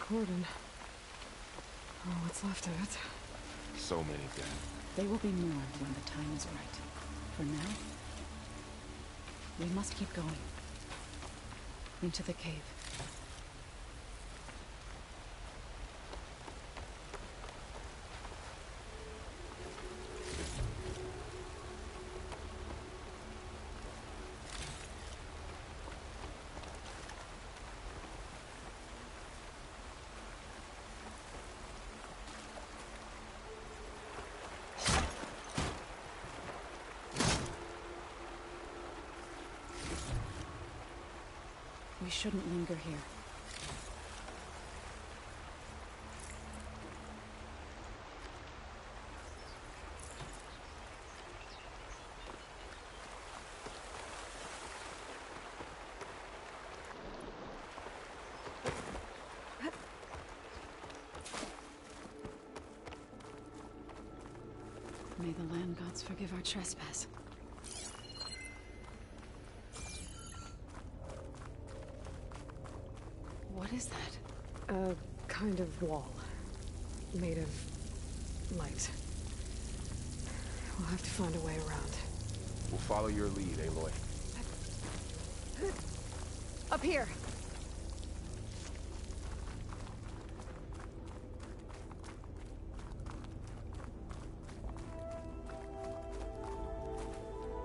Cordon. Oh, what's left of it. So many dead. They will be more when the time is right. For now, we must keep going. Into the cave. We shouldn't linger here. May the land gods forgive our trespass. What is that? A kind of wall. Made of light. We'll have to find a way around. We'll follow your lead, Aloy. Up here!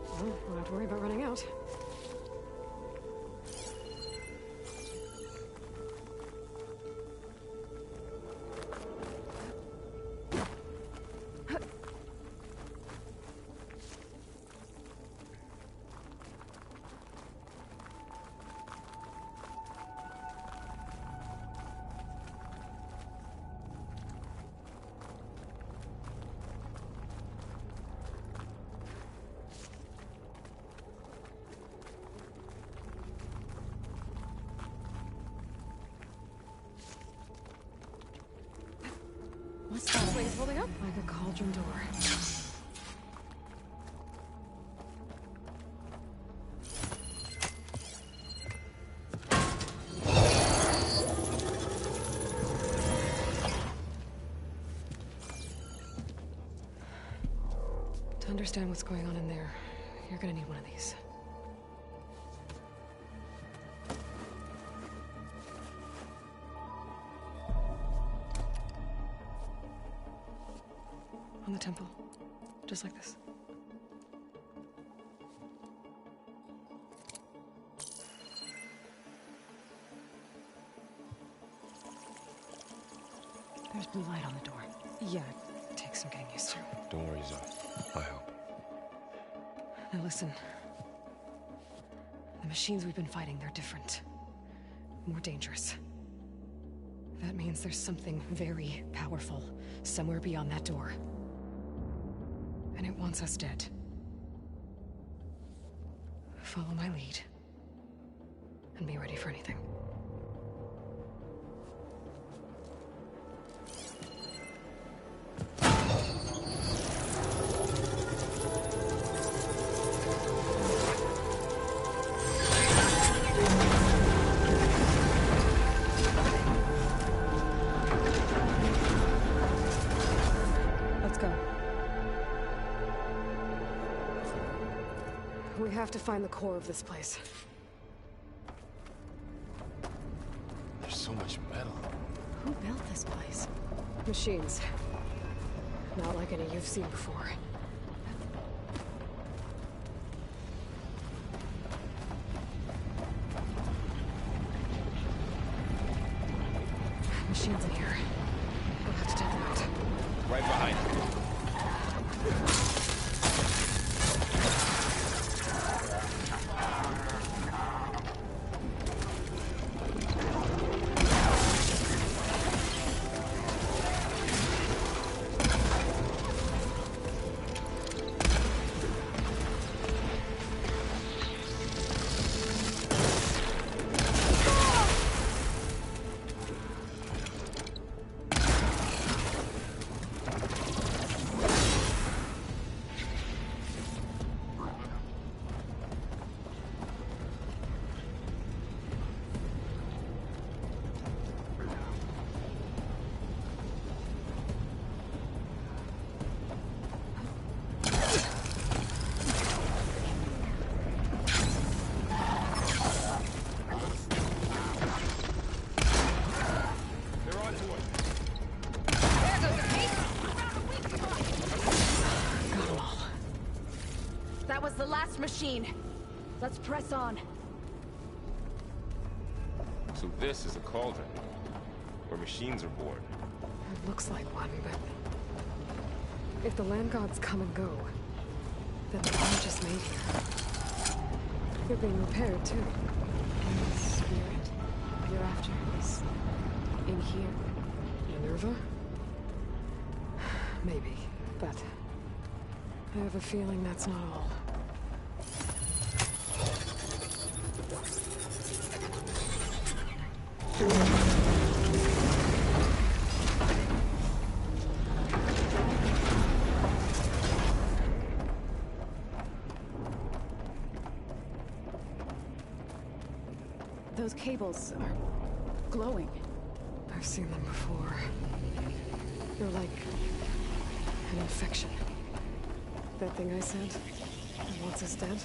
Well, don't have to worry about running out. What's that? Wait, it's holding up? Like a cauldron door. To understand what's going on in there, you're gonna need one of these. On the temple. Just like this. There's blue light on the door. Yeah, it takes some getting used to. Don't worry, Zoe. I help. Now listen. The machines we've been fighting, they're different. More dangerous. That means there's something very powerful somewhere beyond that door. And it wants us dead. Follow my lead. And be ready for anything. Let's go. We have to find the core of this place. There's so much metal. Who built this place? Machines. Not like any you've seen before. Machines in here. We'll have to take them out. Right behind you. machine. Let's press on. So this is a cauldron, where machines are born. It looks like one, but... if the land gods come and go, then they aren't just made here. They're being repaired, too. And the spirit hereafter is in here. Minerva? Maybe, but... I have a feeling that's not all. Those cables are glowing. I've seen them before. They're like... an infection. That thing I said, that wants us dead?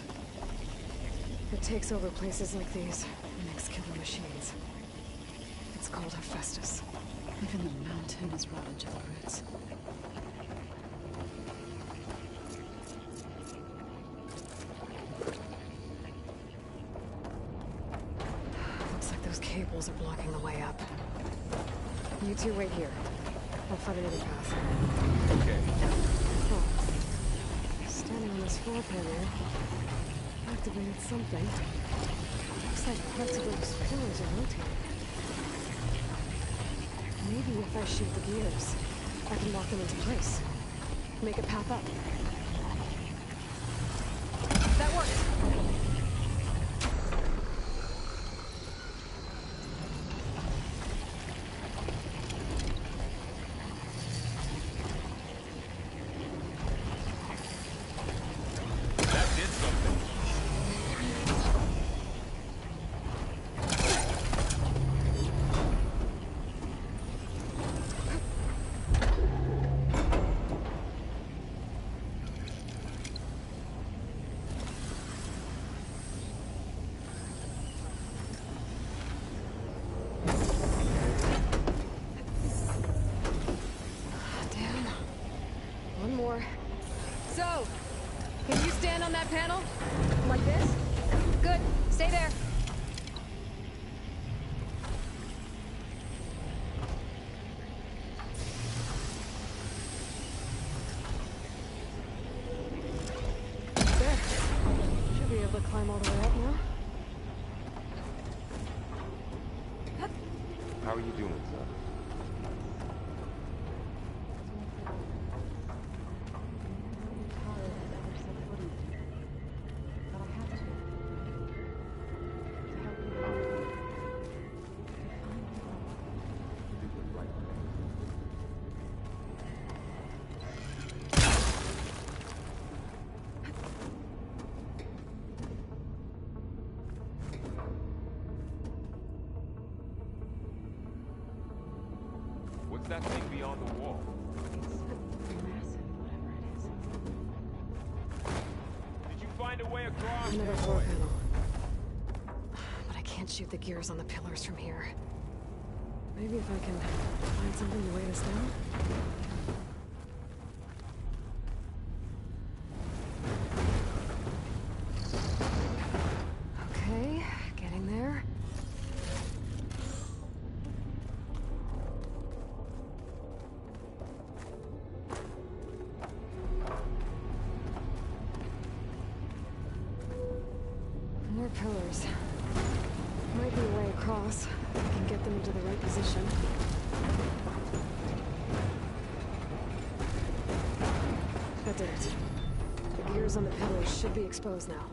It takes over places like these and makes killer machines. It's called Hephaestus. Even the mountain is rotted to the roots. Looks like those cables are blocking the way up. You two wait here. I'll find another path. Okay. Oh. Standing on this floor panel activated something. Looks like parts of those pillars are rotating. Maybe if I shoot the gears, I can lock them into place. Make a path up. That works! That did something. Damn. One more. So, can you stand on that panel? Like this? Good. Stay there. There. Should be able to climb all the way up now. How are you doing, son? What's that thing beyond the wall? Massive, whatever it is. Did you find a way across? Another floor panel. But I can't shoot the gears on the pillars from here. Maybe if I can find something to weigh this down? Okay, getting there. More pillars. Might be a way across. I can get them into the right position. That did it. The gears on the pillars should be exposed now.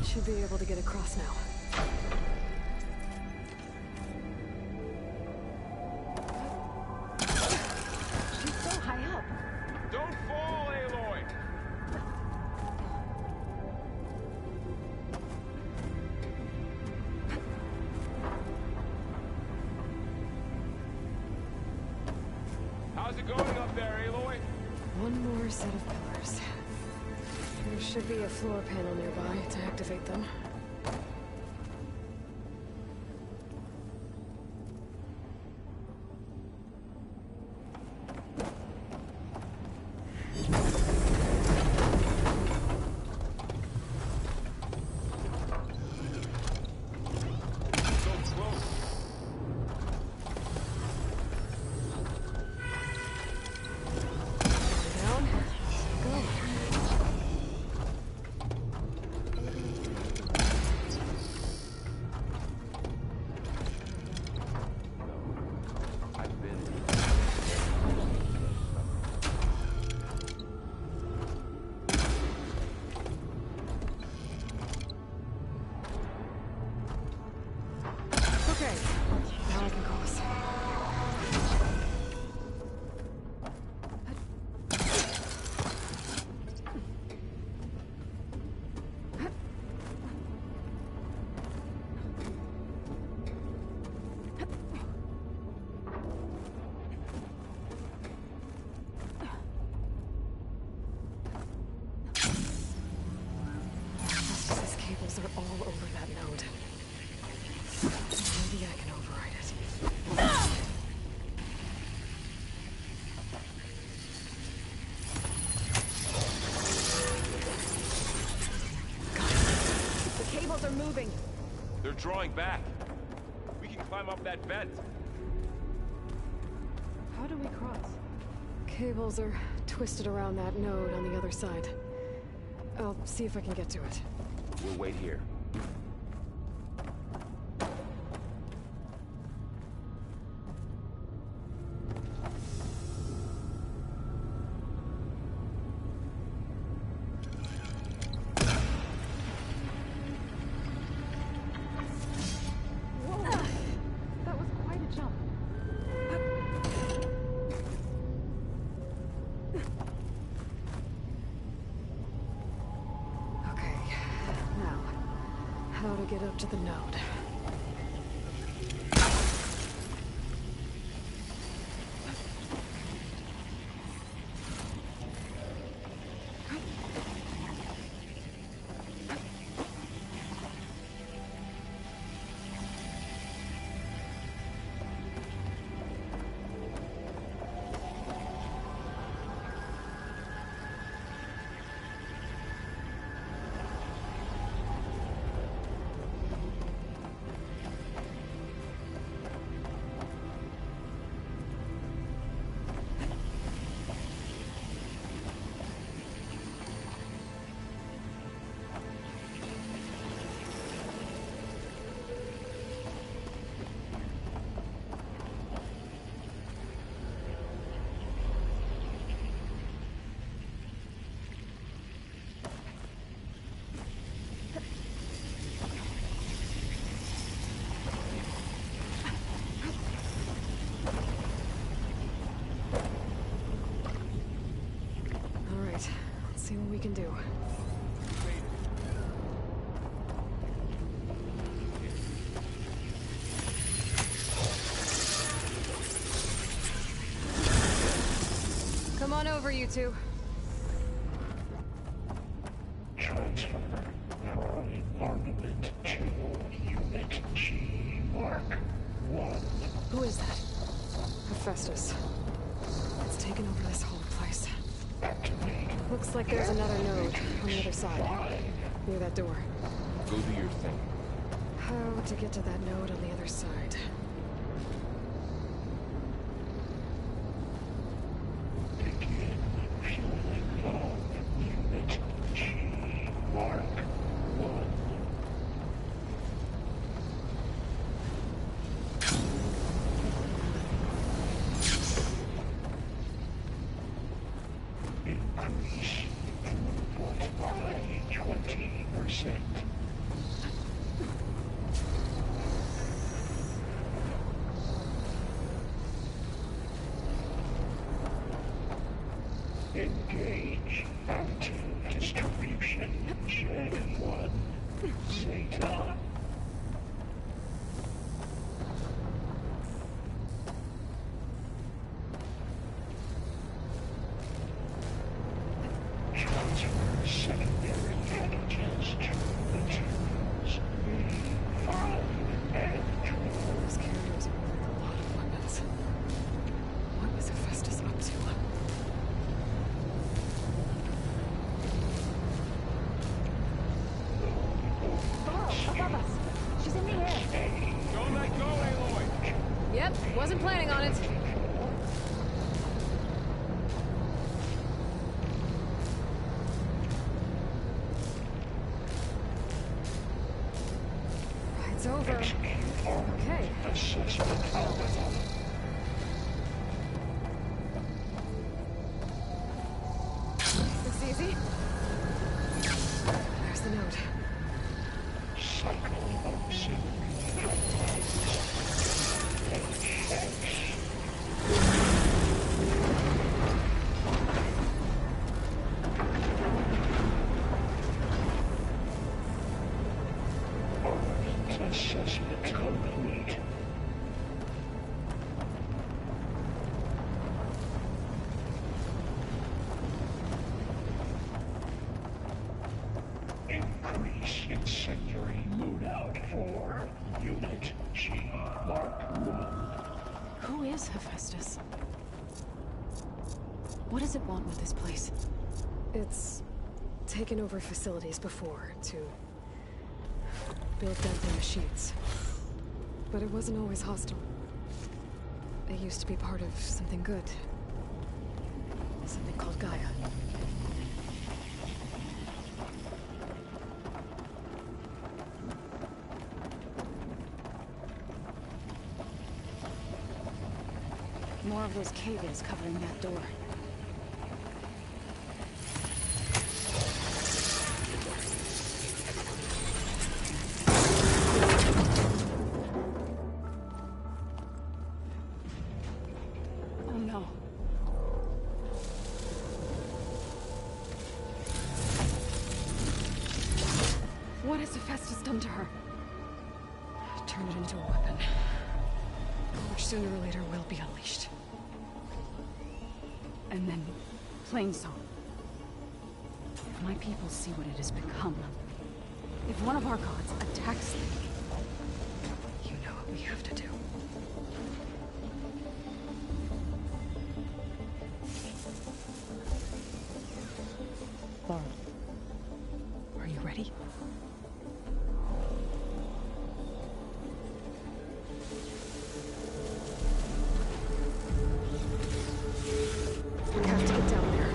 Should be able to get across now. One more set of pillars. There should be a floor panel nearby to activate them. Okay, now I can cross. These cables are all over that node. Maybe I can override it. The cables are moving. They're drawing back. We can climb up that vent. How do we cross? Cables are twisted around that node on the other side. I'll see if I can get to it. We'll wait here. That was quite a jump. Okay, now, how to get up to the node. See what we can do. Come on over, you two. Transfer from armament to Unit G Mark 1. Who is that? Hephaestus. It's taken over this whole place. Activate. Looks like there's another node on the other side, near that door. Go do your thing. How to get to that node on the other side? Begin fueling of Unit G Mark 1. Increase throughput by 20%. Engage anti-distribution J1 Zeta. secondary antigens to the tools we found and Those carriers are with a lot of weapons. What was Hephaestus up to? Above us. She's in the air. Don't let go, Aloy! Yep, wasn't planning on it. Ride's over. Okay. assessment algorithm. Looks easy. There's the note. Cycle auxiliary assessment complete. Increase incendiary loadout for Unit G Mark 1. Who is Hephaestus? What does it want with this place? It's taken over facilities before to build deadly machines. But it wasn't always hostile. It used to be part of something good. Something called Gaia. More of those cave-ins covering that door. Oh no. What has Hephaestus done to her? Turn it into a weapon. Which sooner or later will be unleashed. And then, Plainsong. If my people see what it has become, if one of our gods attacks them, You know what we have to do. Laura, Are you ready? We have to get down there.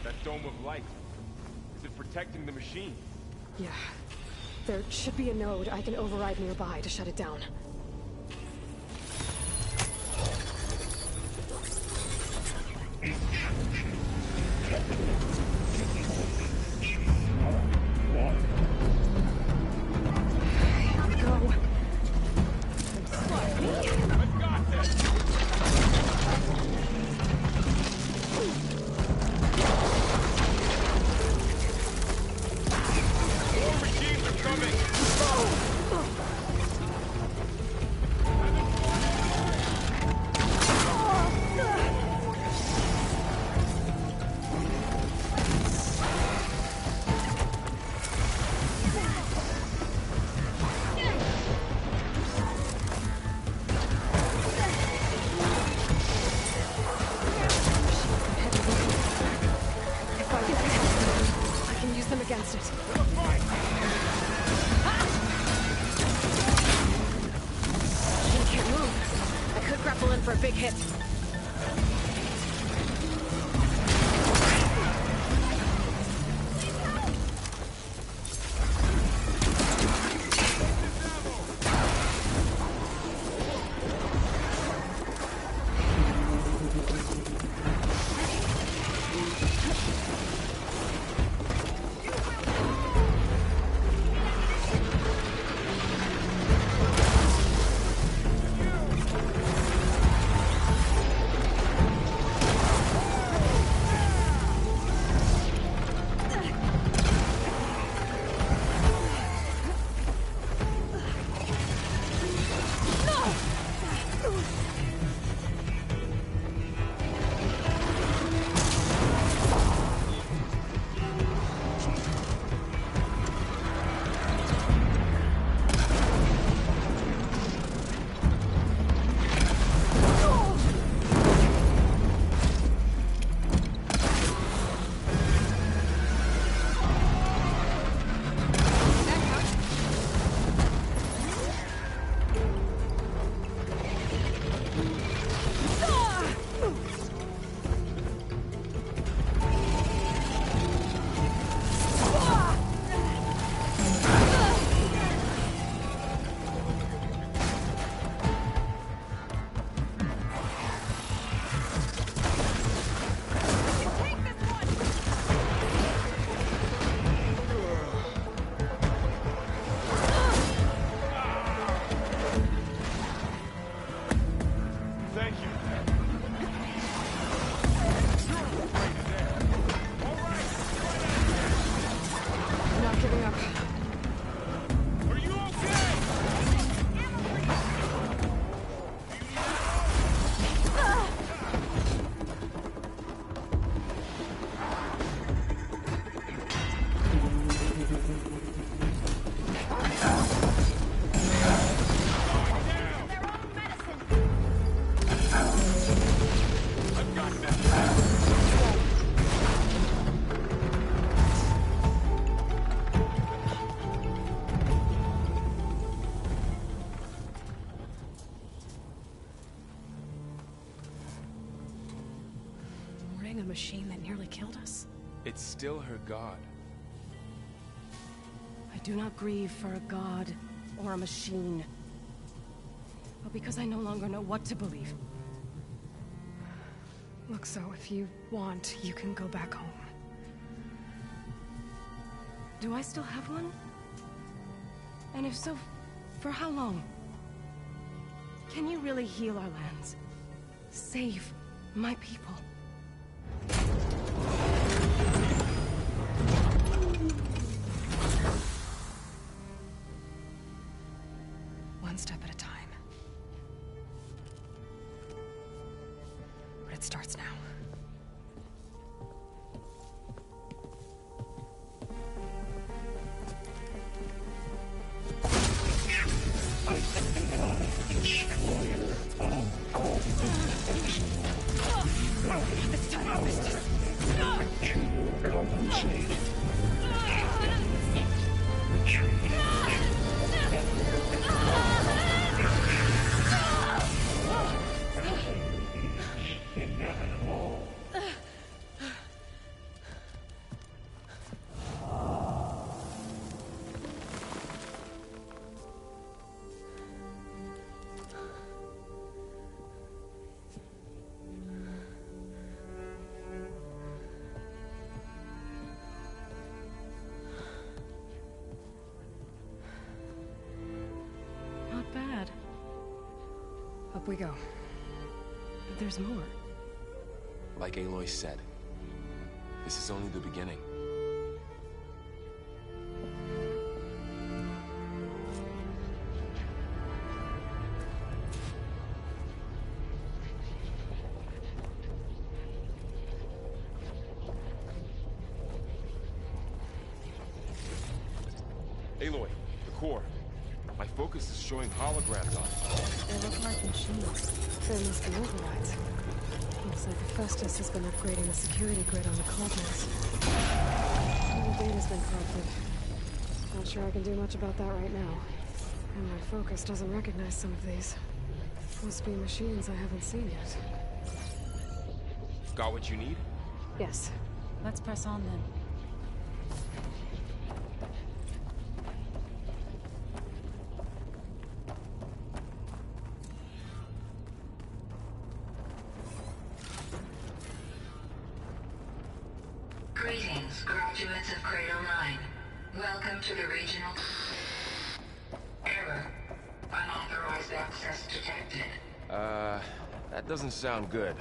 That dome of light. Is it protecting the machine? Yeah. There should be a node I can override nearby to shut it down. Against it. He can't move. I could grapple in for a big hit. A machine that nearly killed us? It's still her god. I do not grieve for a god or a machine, but because I no longer know what to believe. Look, so if you want, you can go back home. Do I still have one? And if so, for how long? Can you really heal our lands? Save my people? One step at a time. But it starts now. Destroyer of all things. Up we go. There's more. Like Aloy said, this is only the beginning. Aloy, the core. My focus is showing holograms on it. They look like machines. There must be overrides. Looks like Hephaestus has been upgrading the security grid on the cauldrons. Some of the data's been corrupted. Not sure I can do much about that right now. And my focus doesn't recognize some of these. Must be machines I haven't seen yet. Got what you need? Yes. Let's press on then. Greetings, graduates of Cradle 9. Welcome to the regional... Error. Unauthorized access detected. That doesn't sound good.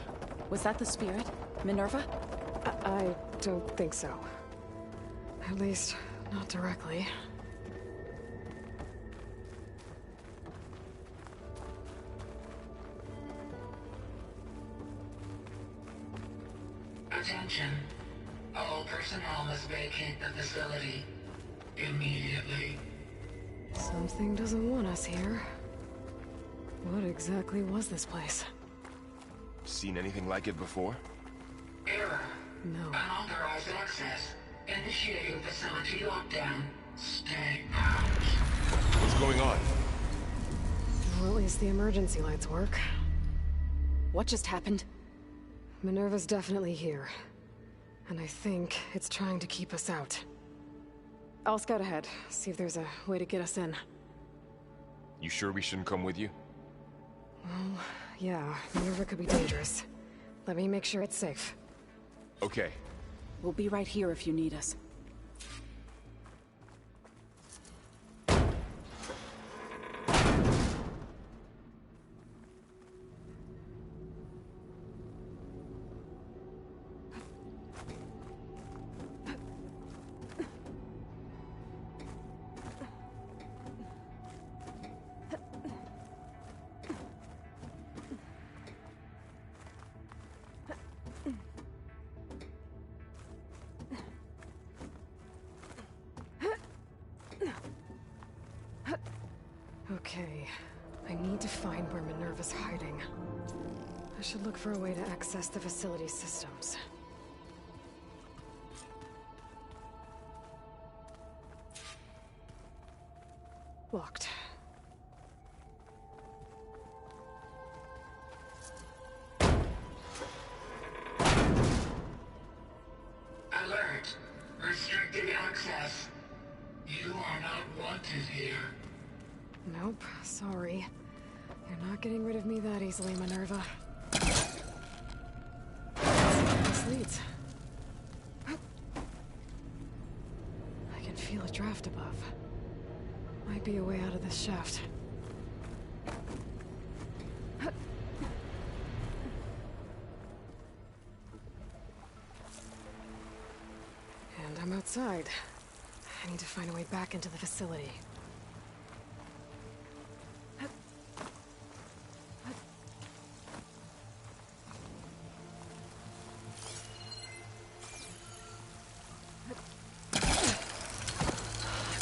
Was that the spirit? Minerva? I don't think so. At least, not directly. Attention. All personnel must vacate the facility. Immediately. Something doesn't want us here. What exactly was this place? Seen anything like it before? Error. No. Unauthorized access. Initiating facility lockdown. Stay out. What's going on? Well, at least the emergency lights work. What just happened? Minerva's definitely here. And I think it's trying to keep us out. I'll scout ahead, see if there's a way to get us in. You sure we shouldn't come with you? Well, yeah, Minerva could be dangerous. Let me make sure it's safe. Okay. We'll be right here if you need us. Okay, I need to find where Minerva's hiding. I should look for a way to access the facility systems. Locked. Alert. Restricted access. You are not wanted here. Nope, sorry. You're not getting rid of me that easily, Minerva. This leads. I can feel a draft above. Might be a way out of this shaft. And I'm outside. I need to find a way back into the facility.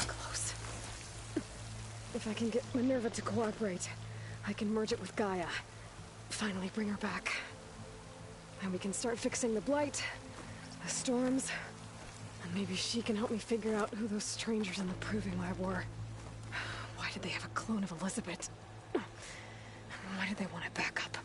Close. If I can get Minerva to cooperate, I can merge it with Gaia. Finally bring her back. And we can start fixing the Blight, the storms, and maybe she can help me figure out who those strangers in the Proving Lab were. Why did they have a clone of Elizabeth? Why did they want it back up?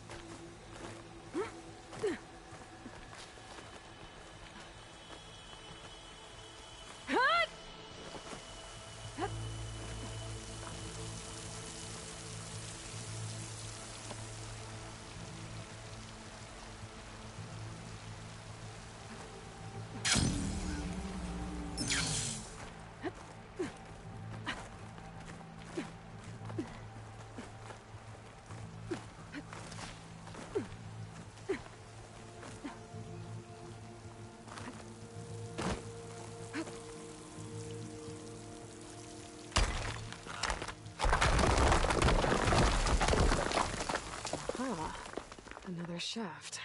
shaft.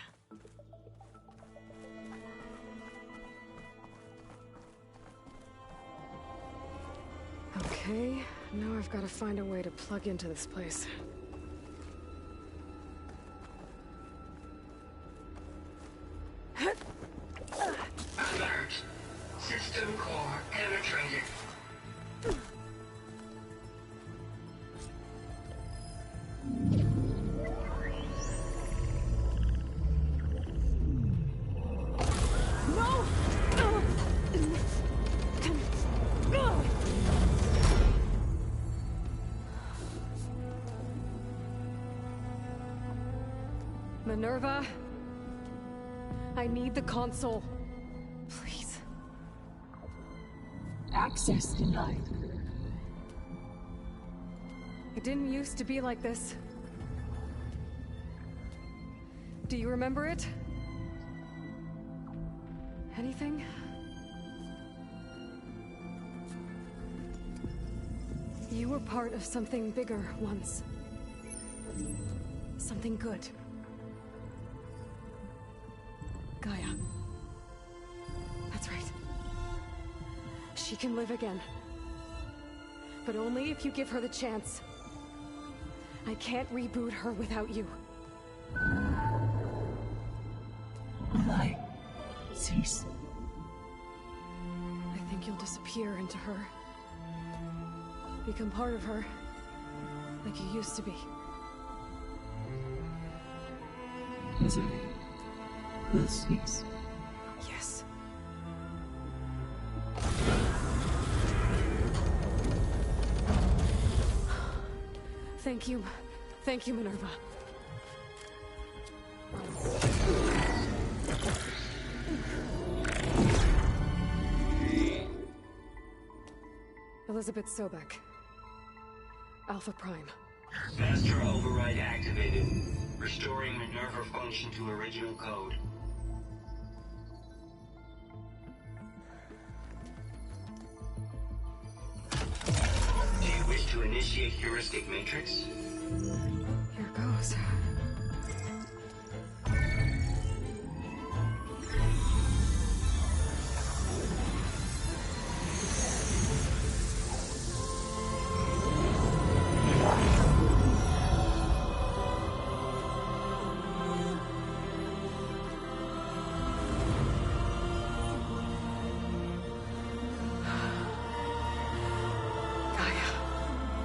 Okay, now I've got to find a way to plug into this place. Alert. System core penetrated. Minerva, I need the console. Please. Access denied. It didn't used to be like this. Do you remember it? Anything? You were part of something bigger once. Something good. Gaia. That's right. She can live again. But only if you give her the chance. I can't reboot her without you. Light. Cease. I think you'll disappear into her. Become part of her. Like you used to be. Misery will cease. Yes. Thank you. Thank you, Minerva. Elizabeth Sobek. Alpha Prime. Master override activated. Restoring Minerva function to original code. Do you wish to initiate heuristic matrix? Here goes.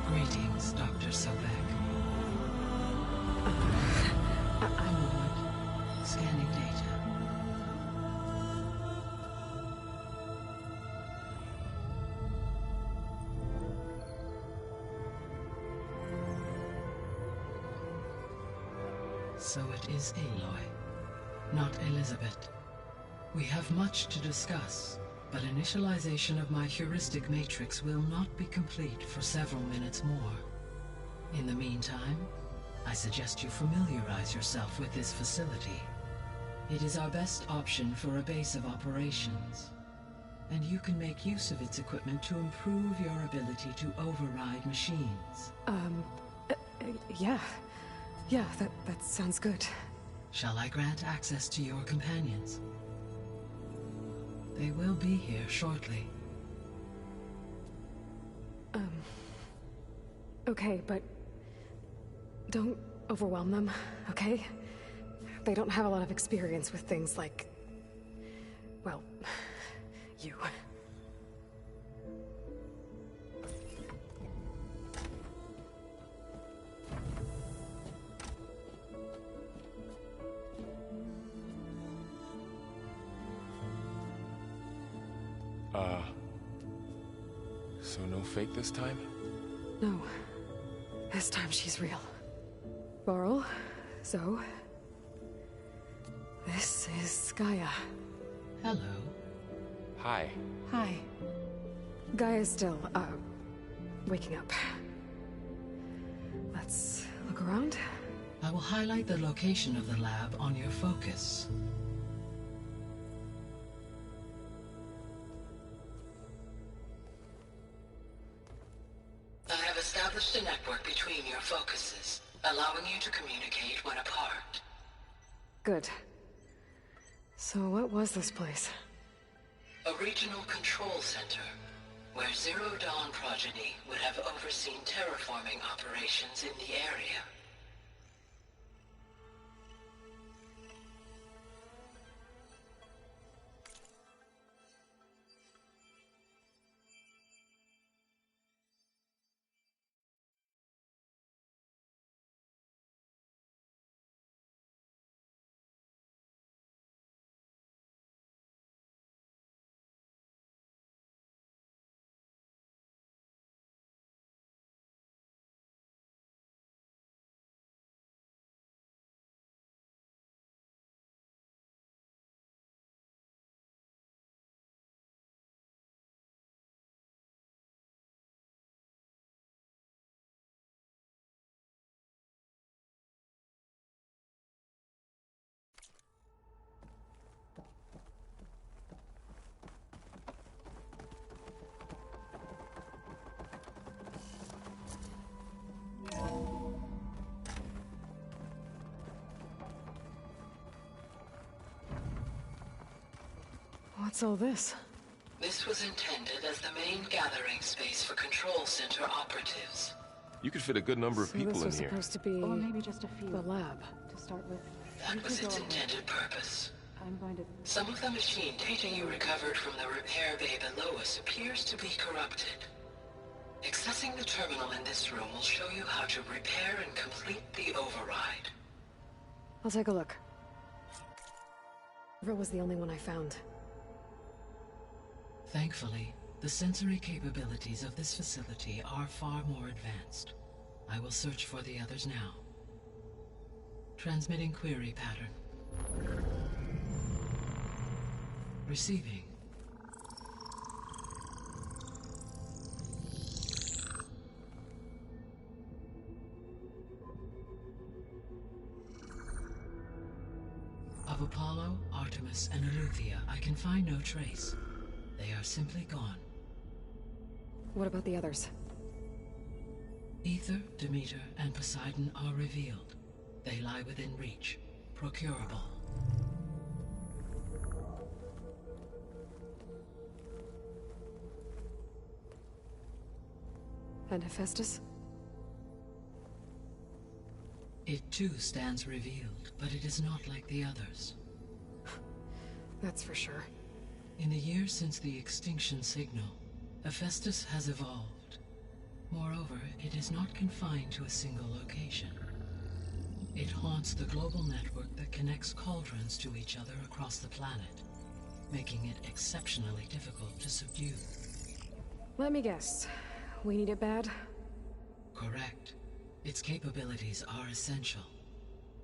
Greetings, Dr. Sobek. A moment. Scanning data. So it is Aloy, not Elizabeth. We have much to discuss, but initialization of my heuristic matrix will not be complete for several minutes more. In the meantime, I suggest you familiarize yourself with this facility. It is our best option for a base of operations, and you can make use of its equipment to improve your ability to override machines. Yeah. Yeah, that sounds good. Shall I grant access to your companions? They will be here shortly. Okay, but don't overwhelm them, okay? They don't have a lot of experience with things like, well, you. So no fake this time? No. This time she's real. Varl, Zoe. This is Gaia. Hello. Hi. Hi. Gaia's still, waking up. Let's look around. I will highlight the location of the lab on your focus. I have established a network between your focuses, allowing you to communicate when apart. Good. So what was this place? A regional control center, where Zero Dawn progeny would have overseen terraforming operations in the area. What's all this? This was intended as the main gathering space for control center operatives. You could fit a good number of So people this in was here. supposed to be Or maybe just a few. the lab. To start with. That was its intended purpose. I'm going to... Some of the machine data you recovered from the repair bay below us appears to be corrupted. Accessing the terminal in this room will show you how to repair and complete the override. I'll take a look. River was the only one I found. Thankfully, the sensory capabilities of this facility are far more advanced. I will search for the others now. Transmitting query pattern. Receiving. Of Apollo, Artemis, and Eleuthia, I can find no trace. They are simply gone. What about the others? Ether, Demeter, and Poseidon are revealed. They lie within reach, procurable. And Hephaestus? It too stands revealed, but it is not like the others. That's for sure. In the years since the extinction signal, Hephaestus has evolved. Moreover, it is not confined to a single location. It haunts the global network that connects cauldrons to each other across the planet, making it exceptionally difficult to subdue. Let me guess. We need it bad? Correct. Its capabilities are essential.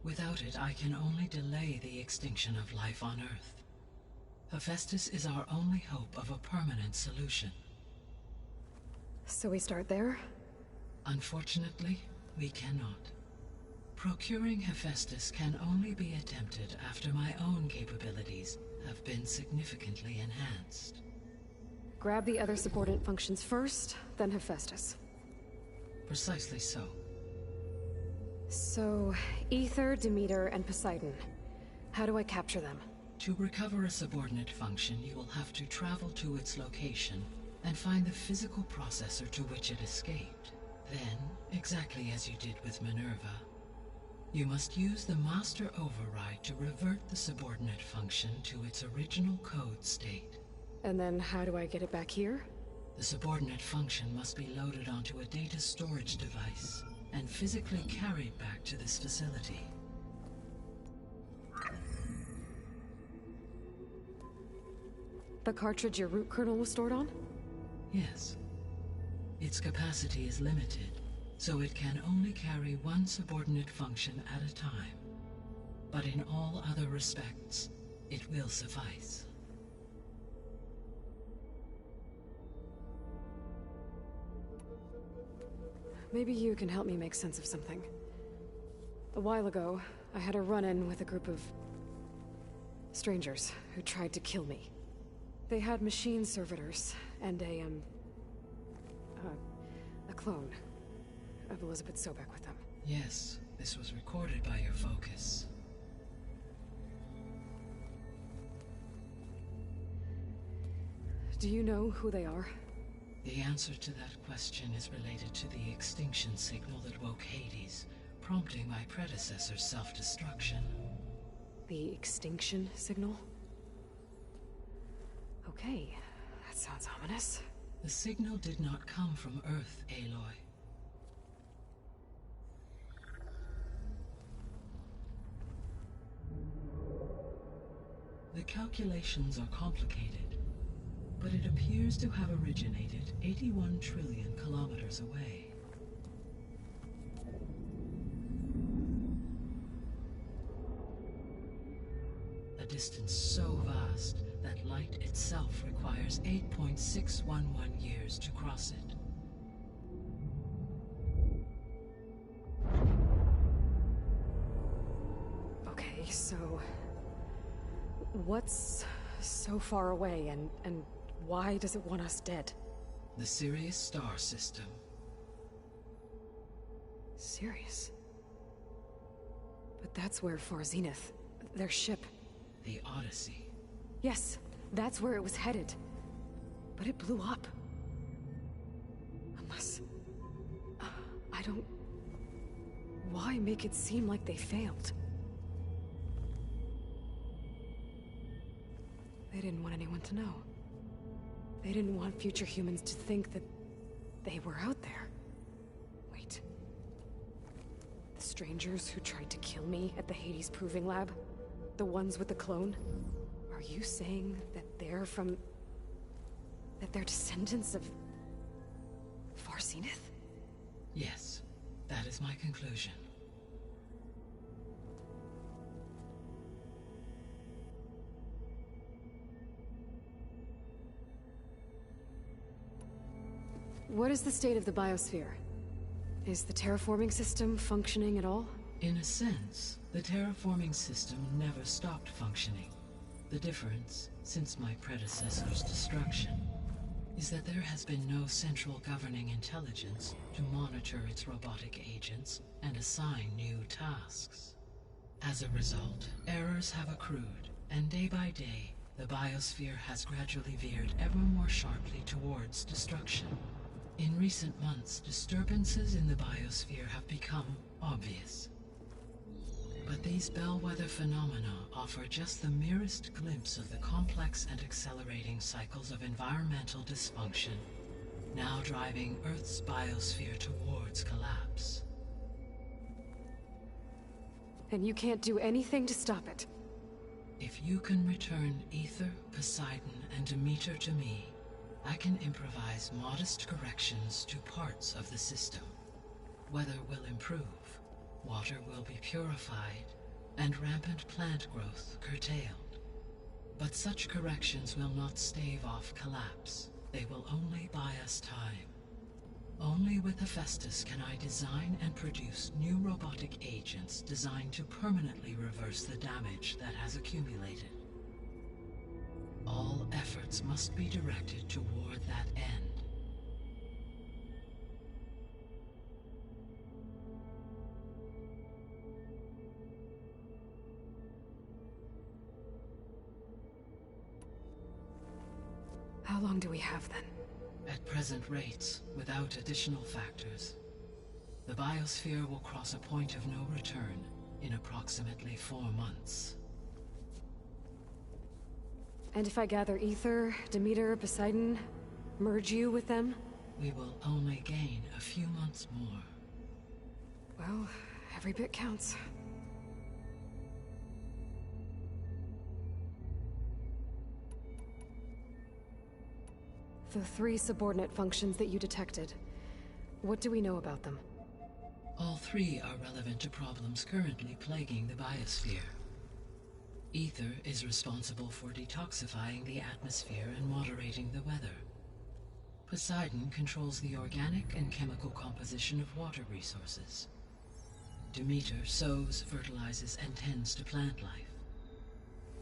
Without it, I can only delay the extinction of life on Earth. Hephaestus is our only hope of a permanent solution. So we start there? Unfortunately, we cannot. Procuring Hephaestus can only be attempted after my own capabilities have been significantly enhanced. Grab the other subordinate functions first, then Hephaestus. Precisely so. So, Ether, Demeter, and Poseidon. How do I capture them? To recover a subordinate function, you will have to travel to its location and find the physical processor to which it escaped. Then, exactly as you did with Minerva, you must use the Master Override to revert the subordinate function to its original code state. And then how do I get it back here? The subordinate function must be loaded onto a data storage device and physically carried back to this facility. The cartridge your root kernel was stored on? Yes. Its capacity is limited, so it can only carry one subordinate function at a time. But in all other respects, it will suffice. Maybe you can help me make sense of something. A while ago, I had a run-in with a group of strangers who tried to kill me. They had machine servitors and a clone of Elizabeth Sobek with them. Yes, this was recorded by your focus. Do you know who they are? The answer to that question is related to the extinction signal that woke Hades, prompting my predecessor's self-destruction. The extinction signal? Okay, that sounds ominous. The signal did not come from Earth, Aloy. The calculations are complicated, but it appears to have originated 81 trillion kilometers away. A distance so vast that light itself requires 8.611 years to cross it. Okay, so... what's so far away, and why does it want us dead? The Sirius star system. Sirius? But that's where Far Zenith, their ship... The Odyssey. Yes, that's where it was headed. But it blew up. Unless... I don't... Why make it seem like they failed? They didn't want anyone to know. They didn't want future humans to think that they were out there. Wait. The strangers who tried to kill me at the Hades Proving Lab? The ones with the clone? Are you saying that they're from... that they're descendants of... Far Zenith? Yes, that is my conclusion. What is the state of the biosphere? Is the terraforming system functioning at all? In a sense, the terraforming system never stopped functioning. The difference, since my predecessor's destruction, is that there has been no central governing intelligence to monitor its robotic agents and assign new tasks. As a result, errors have accrued, and day by day, the biosphere has gradually veered ever more sharply towards destruction. In recent months, disturbances in the biosphere have become obvious. But these bellwether phenomena offer just the merest glimpse of the complex and accelerating cycles of environmental dysfunction, now driving Earth's biosphere towards collapse. And you can't do anything to stop it? If you can return Aether, Poseidon, and Demeter to me, I can improvise modest corrections to parts of the system. Weather will improve, water will be purified, and rampant plant growth curtailed. But such corrections will not stave off collapse. They will only buy us time. Only with Hephaestus can I design and produce new robotic agents designed to permanently reverse the damage that has accumulated. All efforts must be directed toward that end. How long do we have then? At present rates, without additional factors, the biosphere will cross a point of no return in approximately 4 months. And if I gather Aether, Demeter, Poseidon, merge you with them? We will only gain a few months more. Well, every bit counts. The 3 subordinate functions that you detected, what do we know about them? All 3 are relevant to problems currently plaguing the biosphere. Aether is responsible for detoxifying the atmosphere and moderating the weather. Poseidon controls the organic and chemical composition of water resources. Demeter sows, fertilizes, and tends to plant life.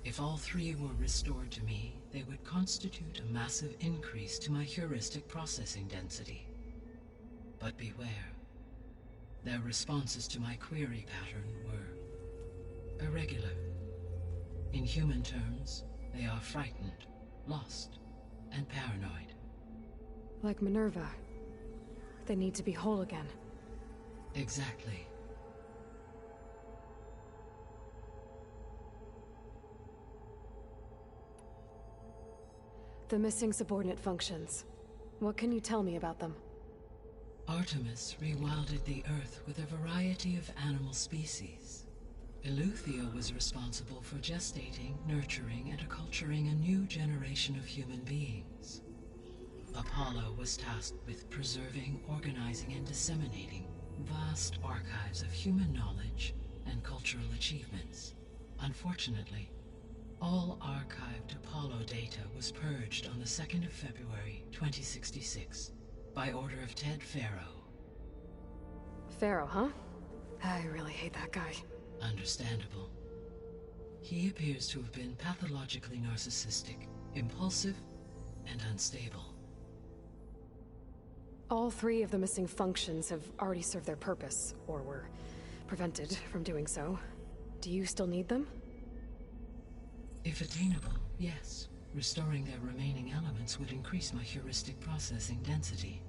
If all 3 were restored to me, they would constitute a massive increase to my heuristic processing density. But beware. Their responses to my query pattern were irregular. In human terms, they are frightened, lost, and paranoid. Like Minerva. They need to be whole again. Exactly. The missing subordinate functions. What can you tell me about them? Artemis rewilded the Earth with a variety of animal species. Eleuthia was responsible for gestating, nurturing, and acculturating a new generation of human beings. Apollo was tasked with preserving, organizing, and disseminating vast archives of human knowledge and cultural achievements. Unfortunately, all archived Apollo data was purged on the 2nd of February, 2066, by order of Ted Faro. Pharaoh, huh? I really hate that guy. Understandable. He appears to have been pathologically narcissistic, impulsive, and unstable. All 3 of the missing functions have already served their purpose, or were prevented from doing so. Do you still need them? If attainable, yes. Restoring their remaining elements would increase my heuristic processing density.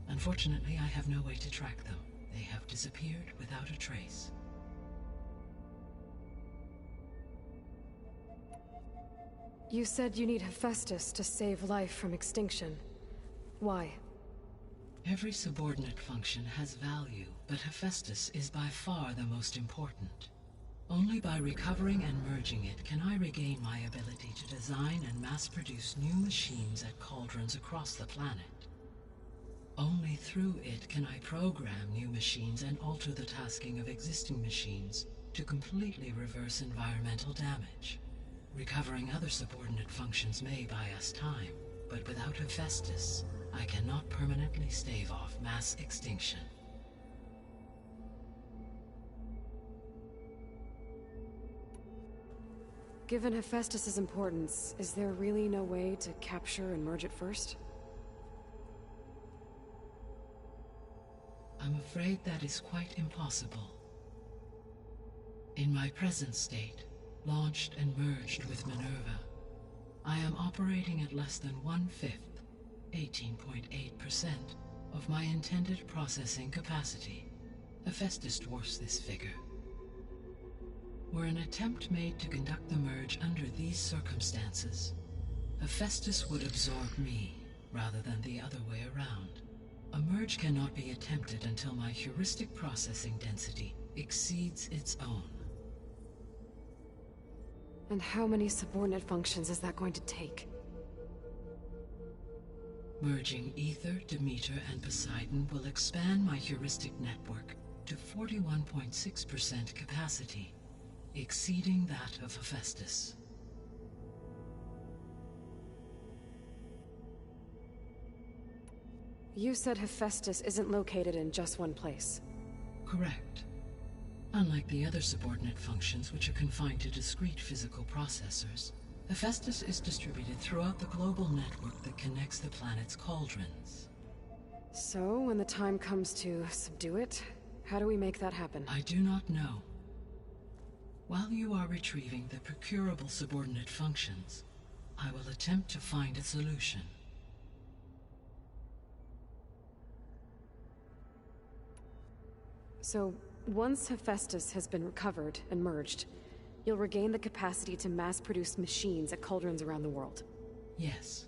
Unfortunately, I have no way to track them. They have disappeared without a trace. You said you need Hephaestus to save life from extinction. Why? Every subordinate function has value, but Hephaestus is by far the most important. Only by recovering and merging it can I regain my ability to design and mass-produce new machines at cauldrons across the planet. Only through it can I program new machines and alter the tasking of existing machines to completely reverse environmental damage. Recovering other subordinate functions may buy us time, but without Hephaestus, I cannot permanently stave off mass extinction. Given Hephaestus's importance, is there really no way to capture and merge it first? I'm afraid that is quite impossible. In my present state, launched and merged with Minerva, I am operating at less than 1/5, 18.8%, of my intended processing capacity. Hephaestus dwarfs this figure. Were an attempt made to conduct the merge under these circumstances, Hephaestus would absorb me, rather than the other way around. A merge cannot be attempted until my heuristic processing density exceeds its own. And how many subordinate functions is that going to take? Merging Ether, Demeter, and Poseidon will expand my heuristic network to 41.6% capacity, exceeding that of Hephaestus. You said Hephaestus isn't located in just one place. Correct. Unlike the other subordinate functions, which are confined to discrete physical processors, Hephaestus is distributed throughout the global network that connects the planet's cauldrons. So, when the time comes to subdue it, how do we make that happen? I do not know. While you are retrieving the procurable subordinate functions, I will attempt to find a solution. So, once Hephaestus has been recovered and merged, you'll regain the capacity to mass-produce machines at cauldrons around the world. Yes,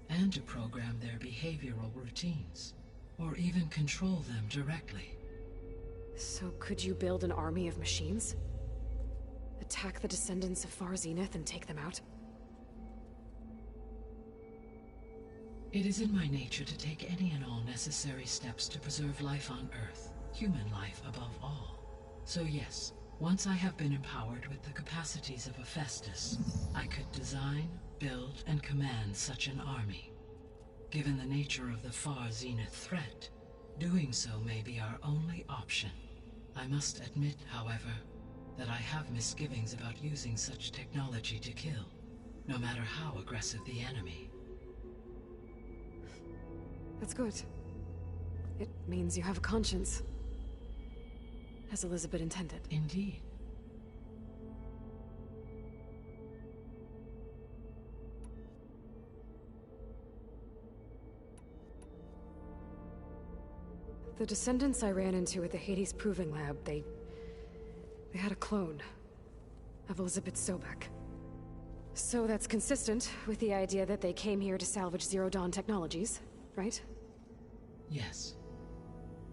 and to program their behavioral routines, or even control them directly. So could you build an army of machines? Attack the descendants of Far Zenith and take them out? It is in my nature to take any and all necessary steps to preserve life on Earth, human life above all. So yes, once I have been empowered with the capacities of Hephaestus, I could design, build, and command such an army. Given the nature of the Far Zenith threat, doing so may be our only option. I must admit, however, that I have misgivings about using such technology to kill, no matter how aggressive the enemy. That's good. It means you have a conscience. As Elizabeth intended. Indeed. The descendants I ran into at the Hades Proving Lab, they had a clone of Elizabeth Sobek. So that's consistent with the idea that they came here to salvage Zero Dawn technologies, right? Yes.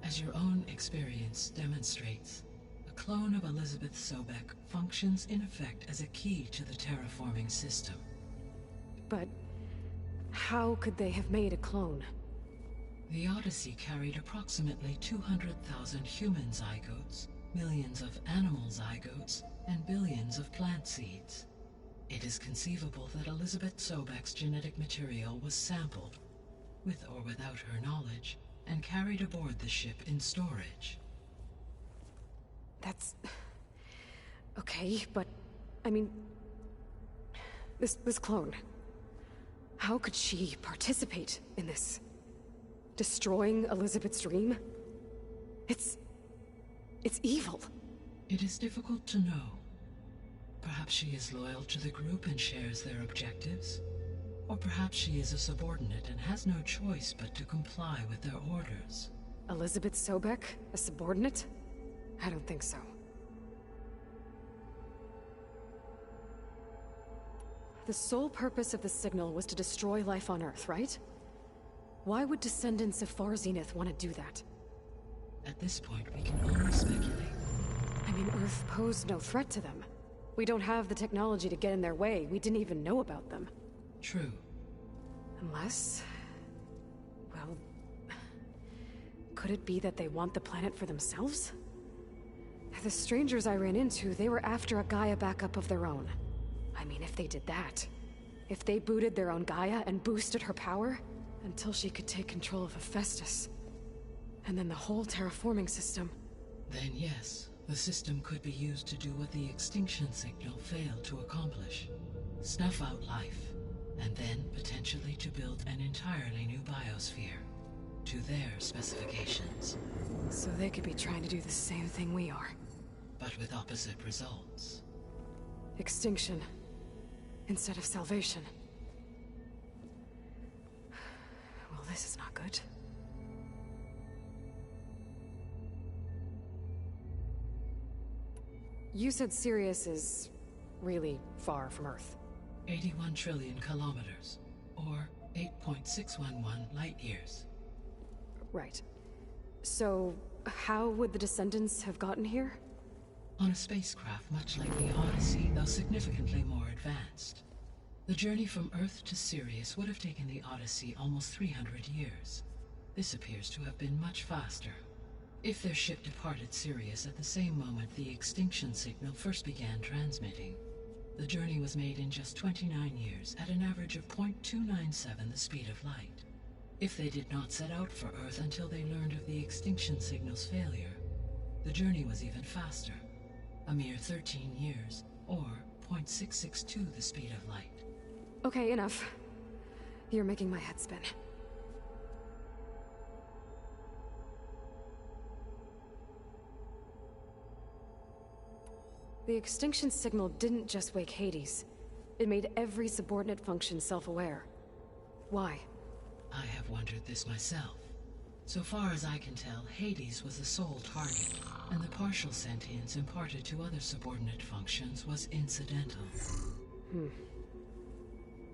As your own experience demonstrates, a clone of Elizabeth Sobek functions in effect as a key to the terraforming system. But how could they have made a clone? The Odyssey carried approximately 200,000 human zygotes, millions of animal zygotes, and billions of plant seeds. It is conceivable that Elizabeth Sobek's genetic material was sampled, with or without her knowledge, and carried aboard the ship in storage. That's... okay, but... I mean... This clone... How could she participate in this? Destroying Elizabeth's dream? It's evil. It is difficult to know. Perhaps she is loyal to the group and shares their objectives. Or perhaps she is a subordinate and has no choice but to comply with their orders. Elizabeth Sobek? A subordinate? I don't think so. The sole purpose of the signal was to destroy life on Earth, right? Why would descendants of Far Zenith want to do that? At this point, we can only speculate. I mean, Earth posed no threat to them. We don't have the technology to get in their way. We didn't even know about them. True. Unless... well... could it be that they want the planet for themselves? The strangers I ran into, they were after a Gaia backup of their own. I mean, if they did that... if they booted their own Gaia and boosted her power... until she could take control of Hephaestus. And then the whole terraforming system... Then yes, the system could be used to do what the extinction signal failed to accomplish. Snuff out life, and then potentially to build an entirely new biosphere, to their specifications. So they could be trying to do the same thing we are. But with opposite results. Extinction, instead of salvation. Well, this is not good. You said Sirius is really far from Earth. 81 trillion kilometers, or 8.611 light years. Right. So, how would the descendants have gotten here? On a spacecraft much like the Odyssey, though significantly more advanced. The journey from Earth to Sirius would have taken the Odyssey almost 300 years. This appears to have been much faster. If their ship departed Sirius at the same moment the extinction signal first began transmitting, the journey was made in just 29 years at an average of 0.297 the speed of light. If they did not set out for Earth until they learned of the extinction signal's failure, the journey was even faster, a mere 13 years, or 0.662 the speed of light. Okay, enough. You're making my head spin. The extinction signal didn't just wake Hades. It made every subordinate function self-aware. Why? I have wondered this myself. So far as I can tell, Hades was the sole target, and the partial sentience imparted to other subordinate functions was incidental.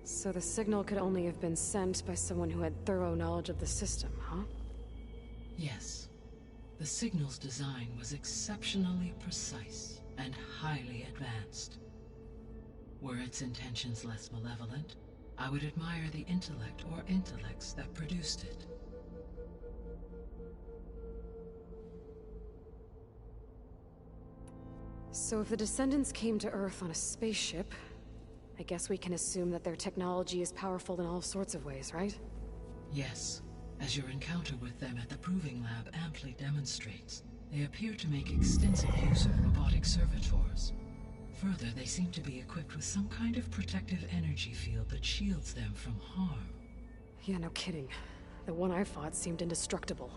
So the signal could only have been sent by someone who had thorough knowledge of the system, huh? Yes. The signal's design was exceptionally precise and highly advanced. Were its intentions less malevolent, I would admire the intellect or intellects that produced it. So if the descendants came to Earth on a spaceship, I guess we can assume that their technology is powerful in all sorts of ways, right? Yes. As your encounter with them at the Proving Lab amply demonstrates, they appear to make extensive use of robotic servitors. Further, they seem to be equipped with some kind of protective energy field that shields them from harm. Yeah, no kidding. The one I fought seemed indestructible.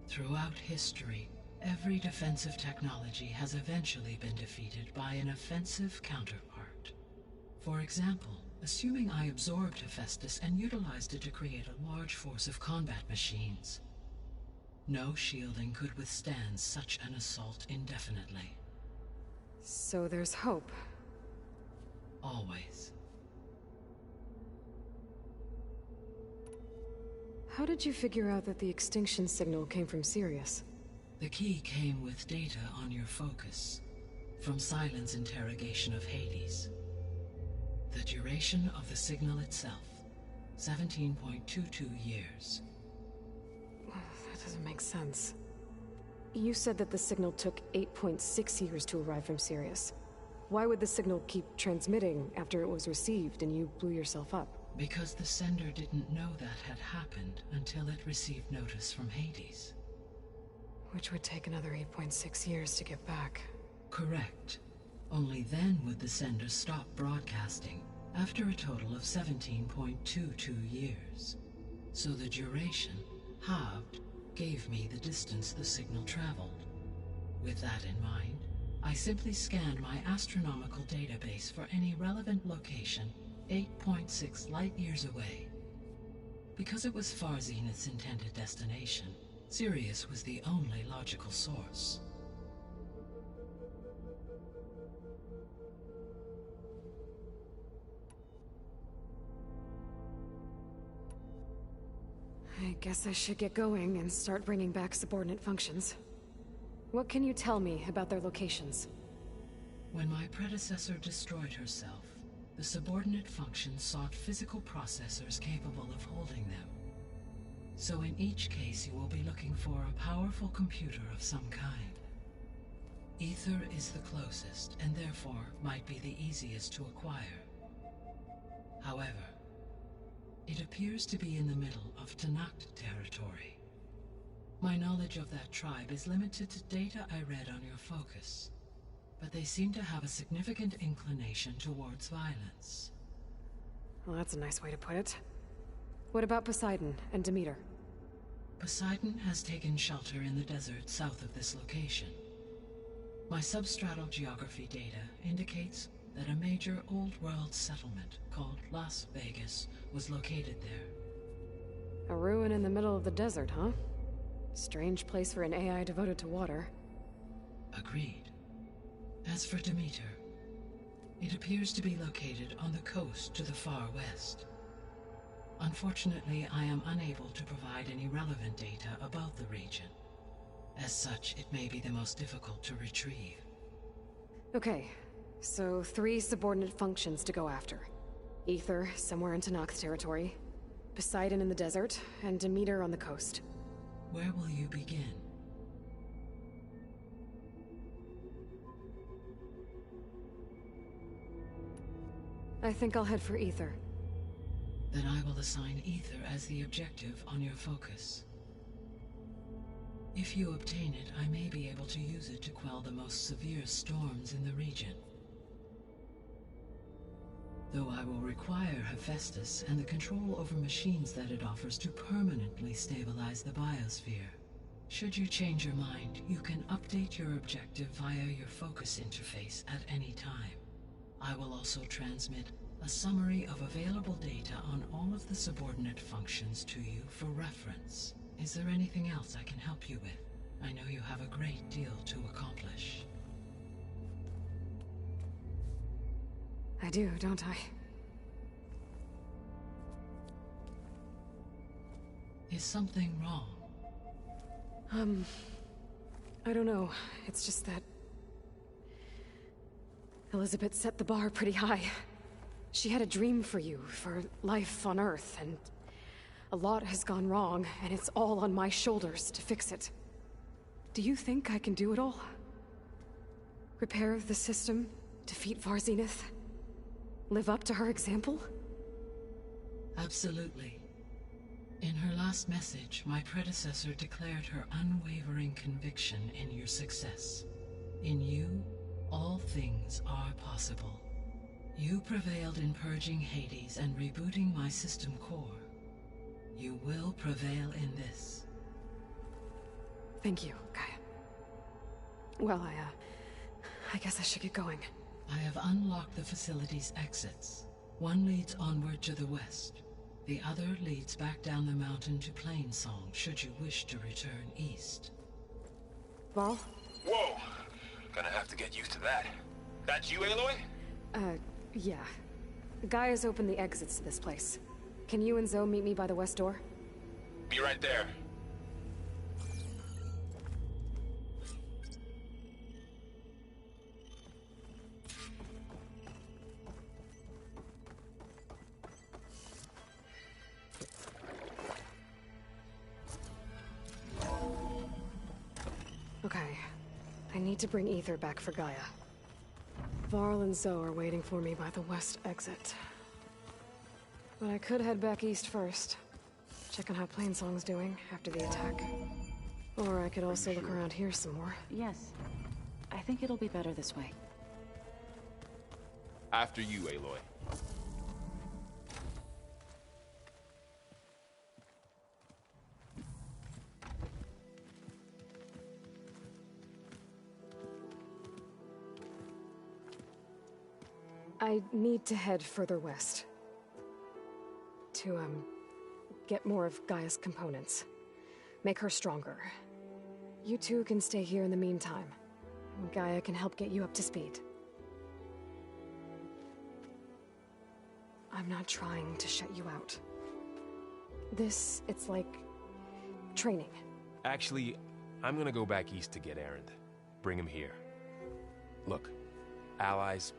Throughout history, every defensive technology has eventually been defeated by an offensive counterpart. For example, assuming I absorbed Hephaestus and utilized it to create a large force of combat machines. No shielding could withstand such an assault indefinitely. So there's hope. Always. How did you figure out that the extinction signal came from Sirius? The key came with data on your focus, from Silent's interrogation of Hades. The duration of the signal itself, 17.22 years. That doesn't make sense. You said that the signal took 8.6 years to arrive from Sirius. Why would the signal keep transmitting after it was received and you blew yourself up? Because the sender didn't know that had happened until it received notice from Hades. Which would take another 8.6 years to get back. Correct. Only then would the sender stop broadcasting, after a total of 17.22 years. So the duration, halved, gave me the distance the signal traveled. With that in mind, I simply scanned my astronomical database for any relevant location 8.6 light-years away. Because it was Far Zenith's intended destination, Sirius was the only logical source. I guess I should get going and start bringing back subordinate functions. What can you tell me about their locations? When my predecessor destroyed herself, the subordinate functions sought physical processors capable of holding them. So in each case you will be looking for a powerful computer of some kind. Ether is the closest, and therefore might be the easiest to acquire. However, it appears to be in the middle of Tenakth territory. My knowledge of that tribe is limited to data I read on your focus, but they seem to have a significant inclination towards violence. Well, that's a nice way to put it. What about Poseidon and Demeter? Poseidon has taken shelter in the desert south of this location. My substratal geography data indicates that a major old-world settlement called Las Vegas was located there. A ruin in the middle of the desert, huh? Strange place for an AI devoted to water. Agreed. As for Demeter, it appears to be located on the coast to the far west. Unfortunately, I am unable to provide any relevant data about the region. As such, it may be the most difficult to retrieve. Okay, so 3 subordinate functions to go after. Ether, somewhere in Tenakth territory, Poseidon in the desert, and Demeter on the coast. Where will you begin? I think I'll head for Ether. Then I will assign Ether as the objective on your focus. If you obtain it, I may be able to use it to quell the most severe storms in the region. Though I will require Hephaestus and the control over machines that it offers to permanently stabilize the biosphere. Should you change your mind, you can update your objective via your focus interface at any time. I will also transmit a summary of available data on all of the subordinate functions to you for reference. Is there anything else I can help you with? I know you have a great deal to accomplish. I do, don't I? Is something wrong? I don't know. It's just that Elizabeth set the bar pretty high. She had a dream for you, for life on Earth, and a lot has gone wrong, and it's all on my shoulders to fix it. Do you think I can do it all? Repair the system, defeat Far Zenith, live up to her example? Absolutely. In her last message, my predecessor declared her unwavering conviction in your success. In you, all things are possible. You prevailed in purging Hades and rebooting my system core. You will prevail in this. Thank you, Gaia. Well, I guess I should get going. I have unlocked the facility's exits. One leads onward to the west. The other leads back down the mountain to Plainsong, should you wish to return east. Varl? Whoa! Gonna have to get used to that. That's you, Aloy? Yeah. Gaia's opened the exits to this place. Can you and Zoe meet me by the west door? Be right there. Okay. I need to bring Ether back for Gaia. Varl and Zoe are waiting for me by the west exit. But I could head back east first. Check on how Plainsong's doing after the attack. Or I could also look around here some more. Yes. I think it'll be better this way. After you, Aloy. I need to head further west. To, get more of Gaia's components. Make her stronger. You two can stay here in the meantime. Gaia can help get you up to speed. I'm not trying to shut you out. It's like... training. Actually, I'm gonna go back east to get Erend. Bring him here. Look, allies,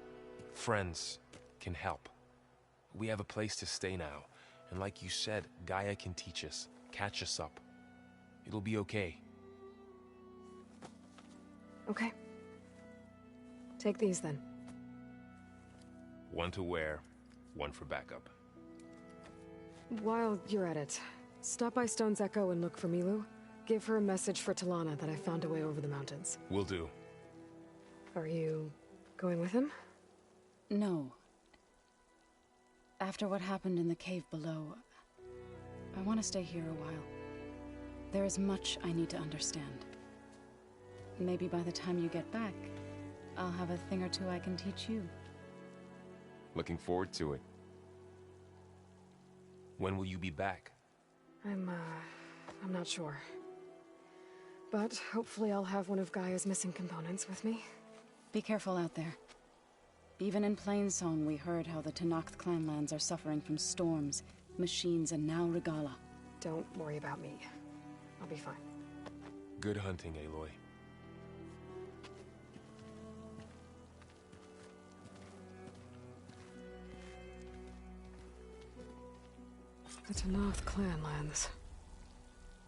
friends can help. We have a place to stay now. And like you said, Gaia can teach us, catch us up. It'll be okay. Okay. Take these then. One to wear, one for backup. While you're at it, stop by Stone's Echo and look for Milu. Give her a message for Talana that I found a way over the mountains. Will do. Are you going with him? No. After what happened in the cave below, I want to stay here a while. There is much I need to understand. Maybe by the time you get back, I'll have a thing or two I can teach you. Looking forward to it. When will you be back? I'm not sure. But hopefully I'll have one of Gaia's missing components with me. Be careful out there. Even in Plainsong, we heard how the Tenakth clanlands are suffering from storms, machines, and now Regalla. Don't worry about me. I'll be fine. Good hunting, Aloy. The Tenakth clanlands.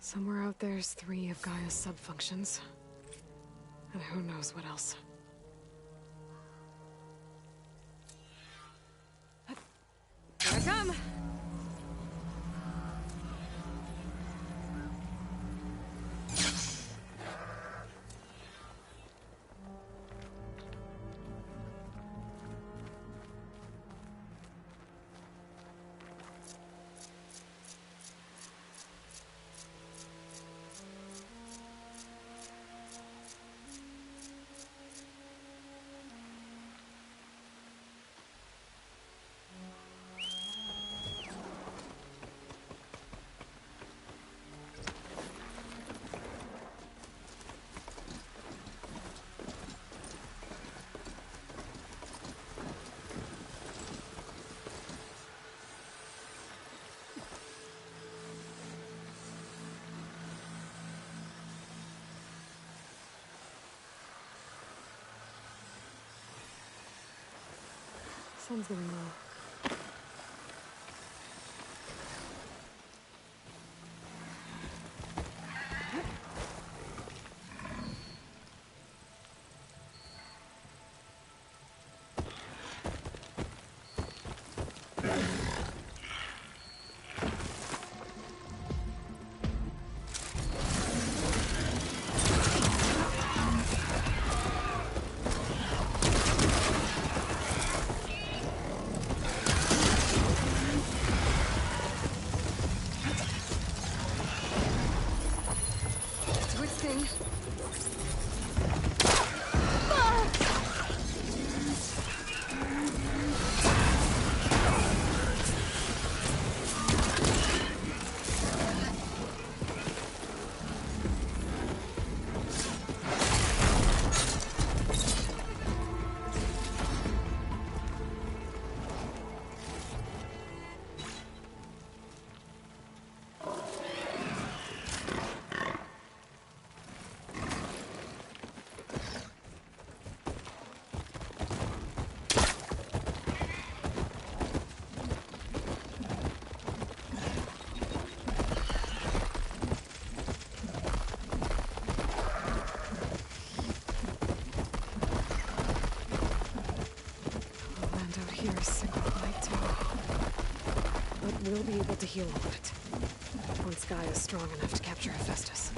Somewhere out there's 3 of Gaia's subfunctions. And who knows what else. Here I come! Sun's getting low. we'll be able to heal all of it. Once Gaia is strong enough to capture Hephaestus.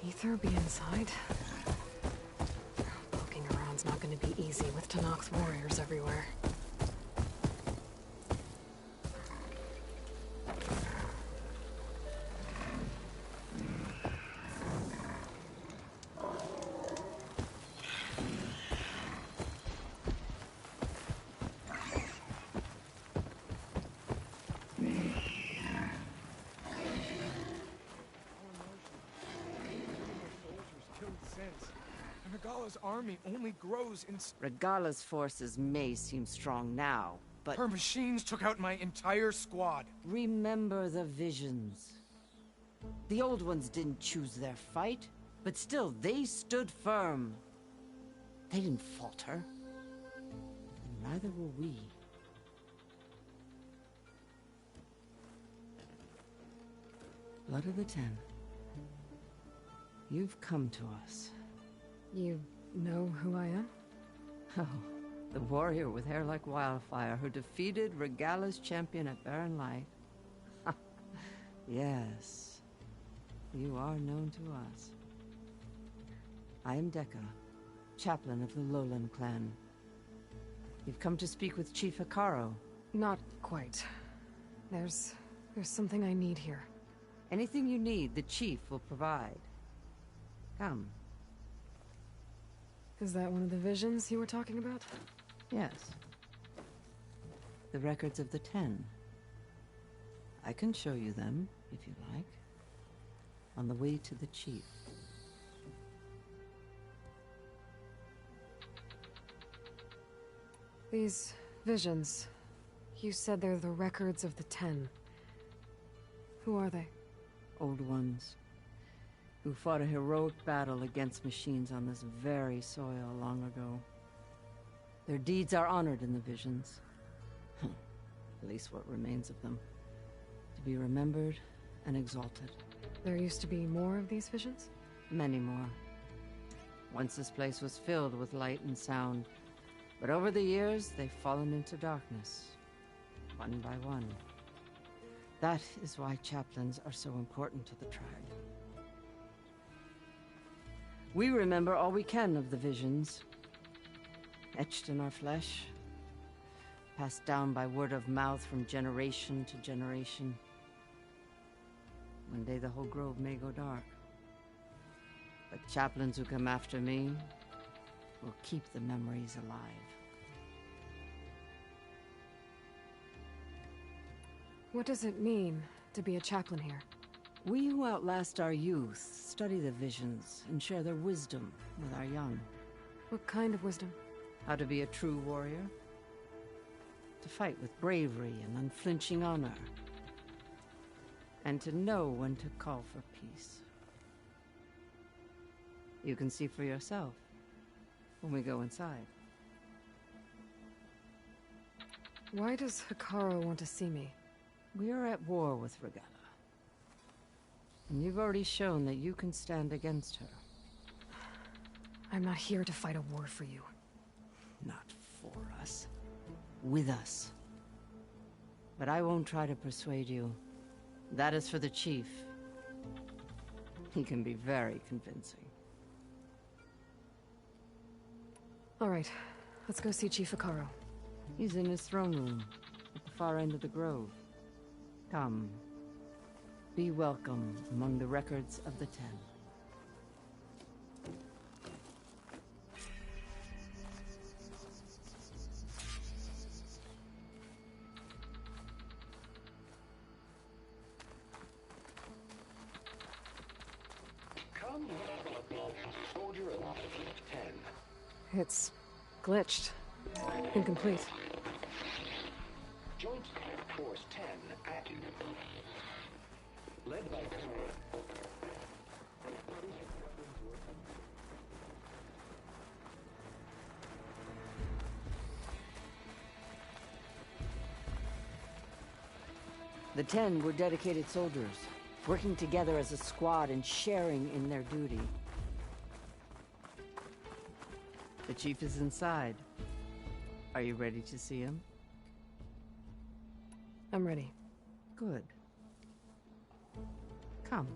Ether be inside? Poking around's not gonna be easy with Tennock's warriors everywhere. Regala's army only grows in... Regala's forces may seem strong now, but... Her machines took out my entire squad. Remember the visions. The old ones didn't choose their fight, but still, they stood firm. They didn't falter. And neither will we. Blood of the Ten. You've come to us. You know who I am? Oh, the warrior with hair like wildfire who defeated Regala's champion at Barren Light. Yes, you are known to us. I am Dekka, chaplain of the Lowland clan. You've come to speak with Chief Hekarro. Not quite. There's something I need here. Anything you need, the Chief will provide. Come. Is that one of the visions you were talking about? Yes. The records of the Ten. I can show you them, if you like. On the way to the Chief. These visions... You said they're the records of the Ten. Who are they? Old ones. Who fought a heroic battle against machines on this very soil long ago. Their deeds are honored in the visions. At least what remains of them. be remembered and exalted. There used to be more of these visions? Many more. Once this place was filled with light and sound, but over the years they've fallen into darkness, one by one. That is why chaplains are so important to the tribe. We remember all we can of the visions, etched in our flesh, passed down by word of mouth from generation to generation. One day the whole grove may go dark. But chaplains who come after me will keep the memories alive. What does it mean to be a chaplain here? We who outlast our youth study the visions and share their wisdom with our young. What kind of wisdom? How to be a true warrior. To fight with bravery and unflinching honor. And to know when to call for peace. You can see for yourself when we go inside. Why does Hekarro want to see me? We are at war with Regalla. And you've already shown that you can stand against her. I'm not here to fight a war for you. Not for us. With us. But I won't try to persuade you. That is for the chief. He can be very convincing. All right, let's go see Chief Hekarro. He's in his throne room, at the far end of the grove. Come. Be welcome among the records of the Ten. Come, soldier of 10. It's glitched. Incomplete. Joint Force 10 active. Led by The 10 were dedicated soldiers, working together as a squad and sharing in their duty. The chief is inside. Are you ready to see him? I'm ready. Good. Come.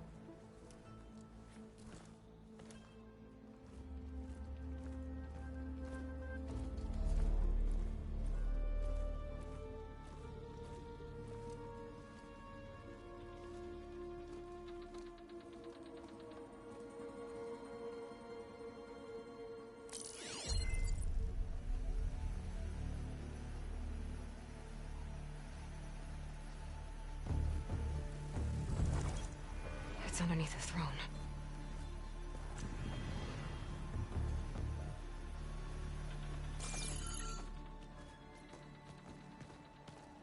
It's underneath the throne.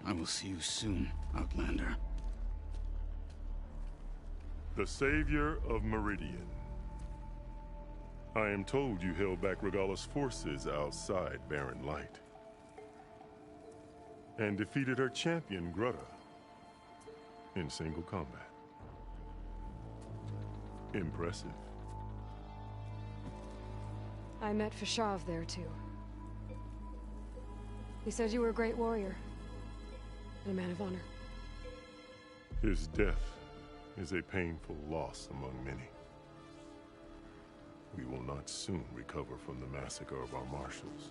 I will see you soon, Outlander. The Savior of Meridian. I am told you held back Regalla's forces outside Barren Light. And defeated her champion, Grudda, in single combat. Impressive. I met Fashav there, too. He said you were a great warrior. And a man of honor. His death is a painful loss among many. We will not soon recover from the massacre of our marshals.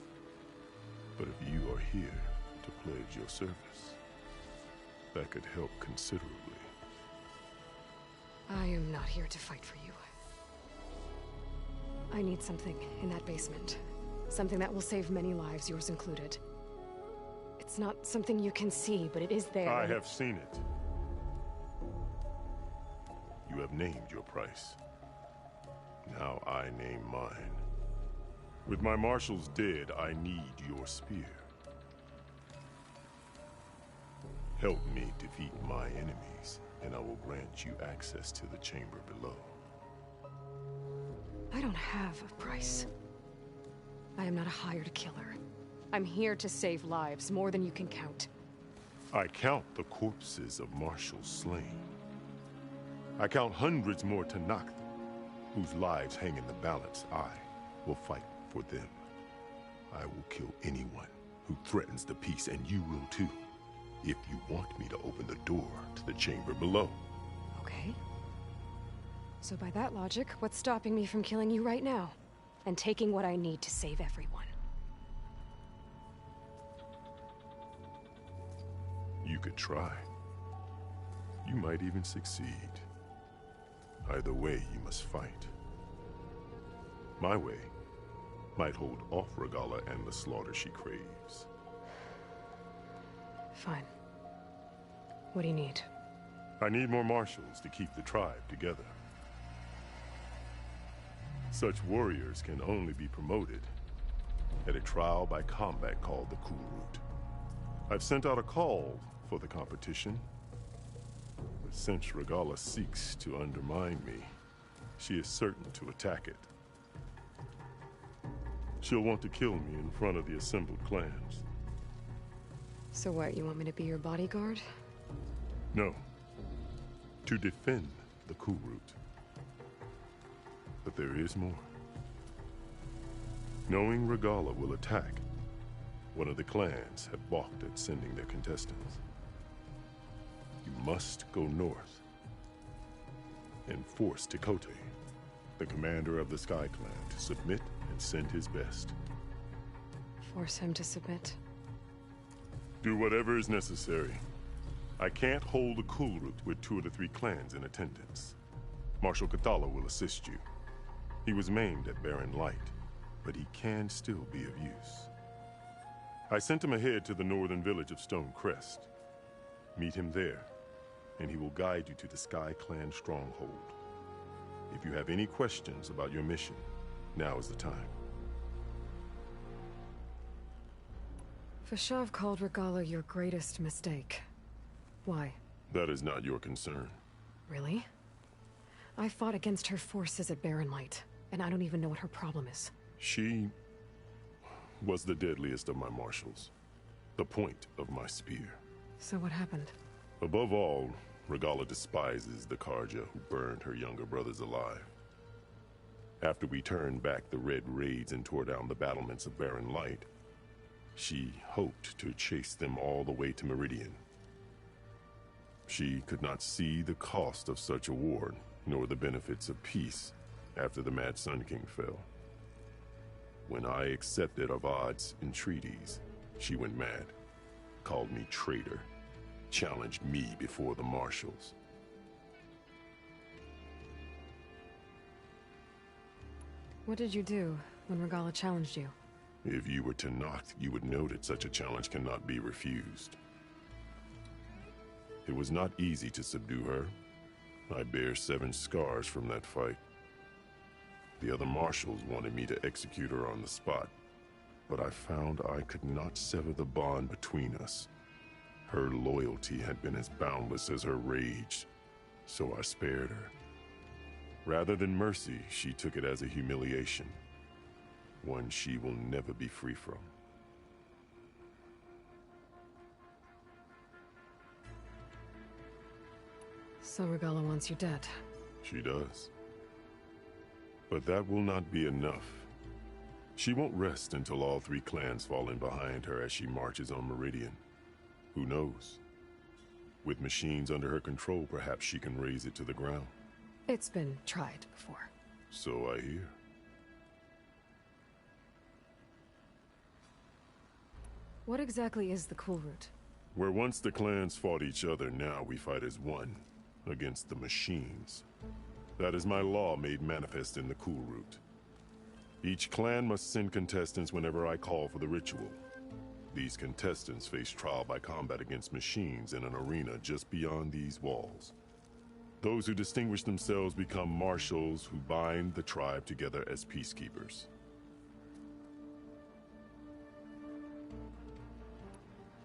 But if you are here to pledge your service, that could help considerably. I am not here to fight for you. I need something in that basement. Something that will save many lives, yours included. It's not something you can see, but it is there. I have seen it. You have named your price. Now I name mine. With my marshals dead, I need your spear. Help me defeat my enemies, and I will grant you access to the chamber below. I don't have a price. I am not a hired killer. I'm here to save lives, more than you can count. I count the corpses of marshals slain. I count hundreds more Tenakth, whose lives hang in the balance. I will fight for them. I will kill anyone who threatens the peace, and you will too, if you want me to open the door to the chamber below. Okay. So by that logic, what's stopping me from killing you right now? And taking what I need to save everyone? You could try. You might even succeed. Either way, you must fight. My way might hold off Regalla and the slaughter she craves. Fine. What do you need? I need more marshals to keep the tribe together. Such warriors can only be promoted at a trial by combat called the Kulrut. I've sent out a call for the competition, but since Regalla seeks to undermine me, she is certain to attack it. She'll want to kill me in front of the assembled clans. So what, you want me to be your bodyguard? No. To defend the Kulrut. But there is more. Knowing Regalla will attack, one of the clans have balked at sending their contestants. You must go north and force Tekotteh, the commander of the Sky Clan, to submit and send his best. Force him to submit? Do whatever is necessary. I can't hold the Kulrut with 2 of the 3 clans in attendance. Marshal Kotallo will assist you. He was maimed at Barren Light, but he can still be of use. I sent him ahead to the northern village of Stone Crest. Meet him there, and he will guide you to the Sky Clan stronghold. If you have any questions about your mission, now is the time. Fashav called Regalla your greatest mistake. Why? That is not your concern. Really? I fought against her forces at Barren Light, and I don't even know what her problem is. She was the deadliest of my marshals. The point of my spear. So what happened? Above all, Regalla despises the Carja who burned her younger brothers alive. After we turned back the Red Raids and tore down the battlements of Barren Light, she hoped to chase them all the way to Meridian. She could not see the cost of such a war, nor the benefits of peace after the Mad Sun King fell. When I accepted Avad's entreaties, she went mad, called me traitor, challenged me before the marshals. What did you do when Regalla challenged you? If you were Tenakth, you would know that such a challenge cannot be refused. It was not easy to subdue her. I bear 7 scars from that fight. The other marshals wanted me to execute her on the spot, but I found I could not sever the bond between us. Her loyalty had been as boundless as her rage, so I spared her. Rather than mercy, she took it as a humiliation, one she will never be free from. So Regalla wants you dead. She does. But that will not be enough. She won't rest until all 3 clans fall in behind her as she marches on Meridian. Who knows? With machines under her control, perhaps she can raze it to the ground. It's been tried before. So I hear. What exactly is the Kulrut? Where once the clans fought each other, now we fight as one, against the machines. That is my law made manifest in the Kulrut. Each clan must send contestants whenever I call for the ritual. These contestants face trial by combat against machines in an arena just beyond these walls. Those who distinguish themselves become marshals who bind the tribe together as peacekeepers.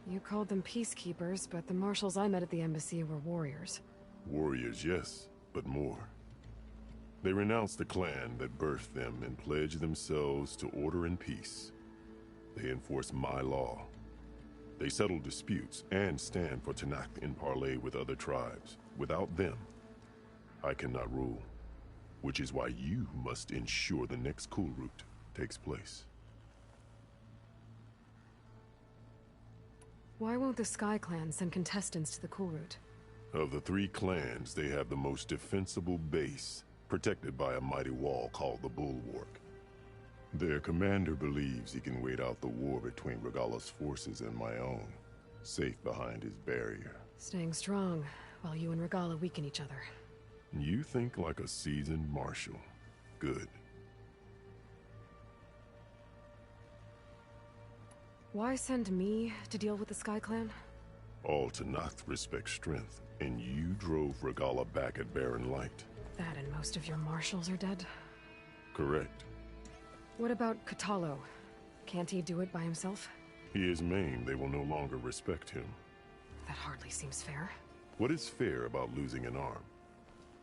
You called them peacekeepers, but the marshals I met at the embassy were warriors. Warriors, yes, but more. They renounce the clan that birthed them and pledge themselves to order and peace. They enforce my law. They settle disputes and stand for Tenakth in parley with other tribes. Without them, I cannot rule. Which is why you must ensure the next Kulrut takes place. Why won't the Sky Clan send contestants to the Kulrut? Of the 3 clans, they have the most defensible base, protected by a mighty wall called the Bulwark. Their commander believes he can wait out the war between Regalla's forces and my own, safe behind his barrier. Staying strong, while you and Regalla weaken each other. You think like a seasoned marshal. Good. Why send me to deal with the Sky Clan? All Tenakth respect strength, and you drove Regalla back at Barren Light. That and most of your marshals are dead? Correct. What about Kotallo? Can't he do it by himself? He is maimed. They will no longer respect him. That hardly seems fair. What is fair about losing an arm?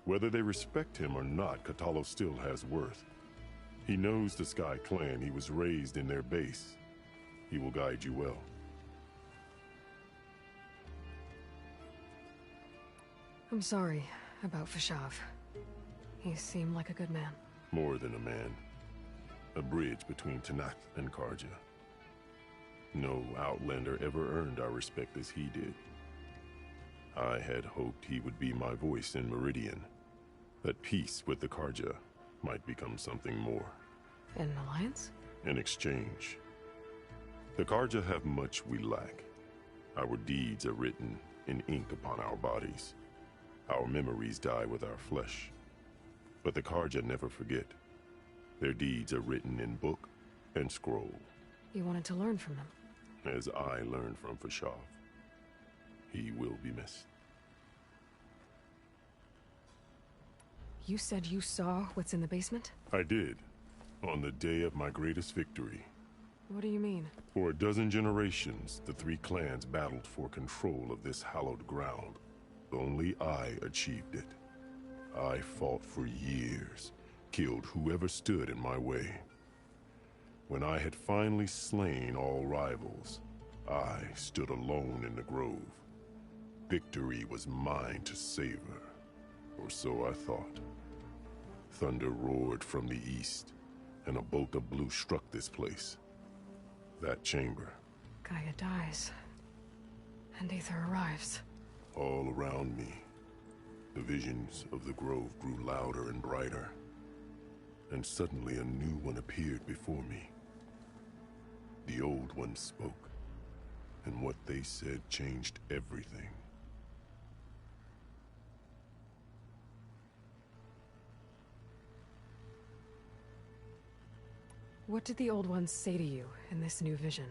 Whether they respect him or not, Kotallo still has worth. He knows the Sky Clan. He was raised in their base. He will guide you well. I'm sorry about Fashav. He seemed like a good man. More than a man. A bridge between Tenakth and Carja. No Outlander ever earned our respect as he did. I had hoped he would be my voice in Meridian. That peace with the Carja might become something more. An alliance? An exchange. The Carja have much we lack. Our deeds are written in ink upon our bodies. Our memories die with our flesh. But the Carja never forget. Their deeds are written in book and scroll. You wanted to learn from them? As I learned from Fashav. He will be missed. You said you saw what's in the basement? I did. On the day of my greatest victory. What do you mean? For a dozen generations, the 3 clans battled for control of this hallowed ground. Only I achieved it. I fought for years, killed whoever stood in my way. When I had finally slain all rivals, I stood alone in the grove. Victory was mine to savor, or so I thought. Thunder roared from the east, and a bolt of blue struck this place. That chamber. Gaia dies, and Aether arrives. All around me, the visions of the grove grew louder and brighter, and suddenly a new one appeared before me. The old one spoke, and what they said changed everything. What did the old ones say to you in this new vision?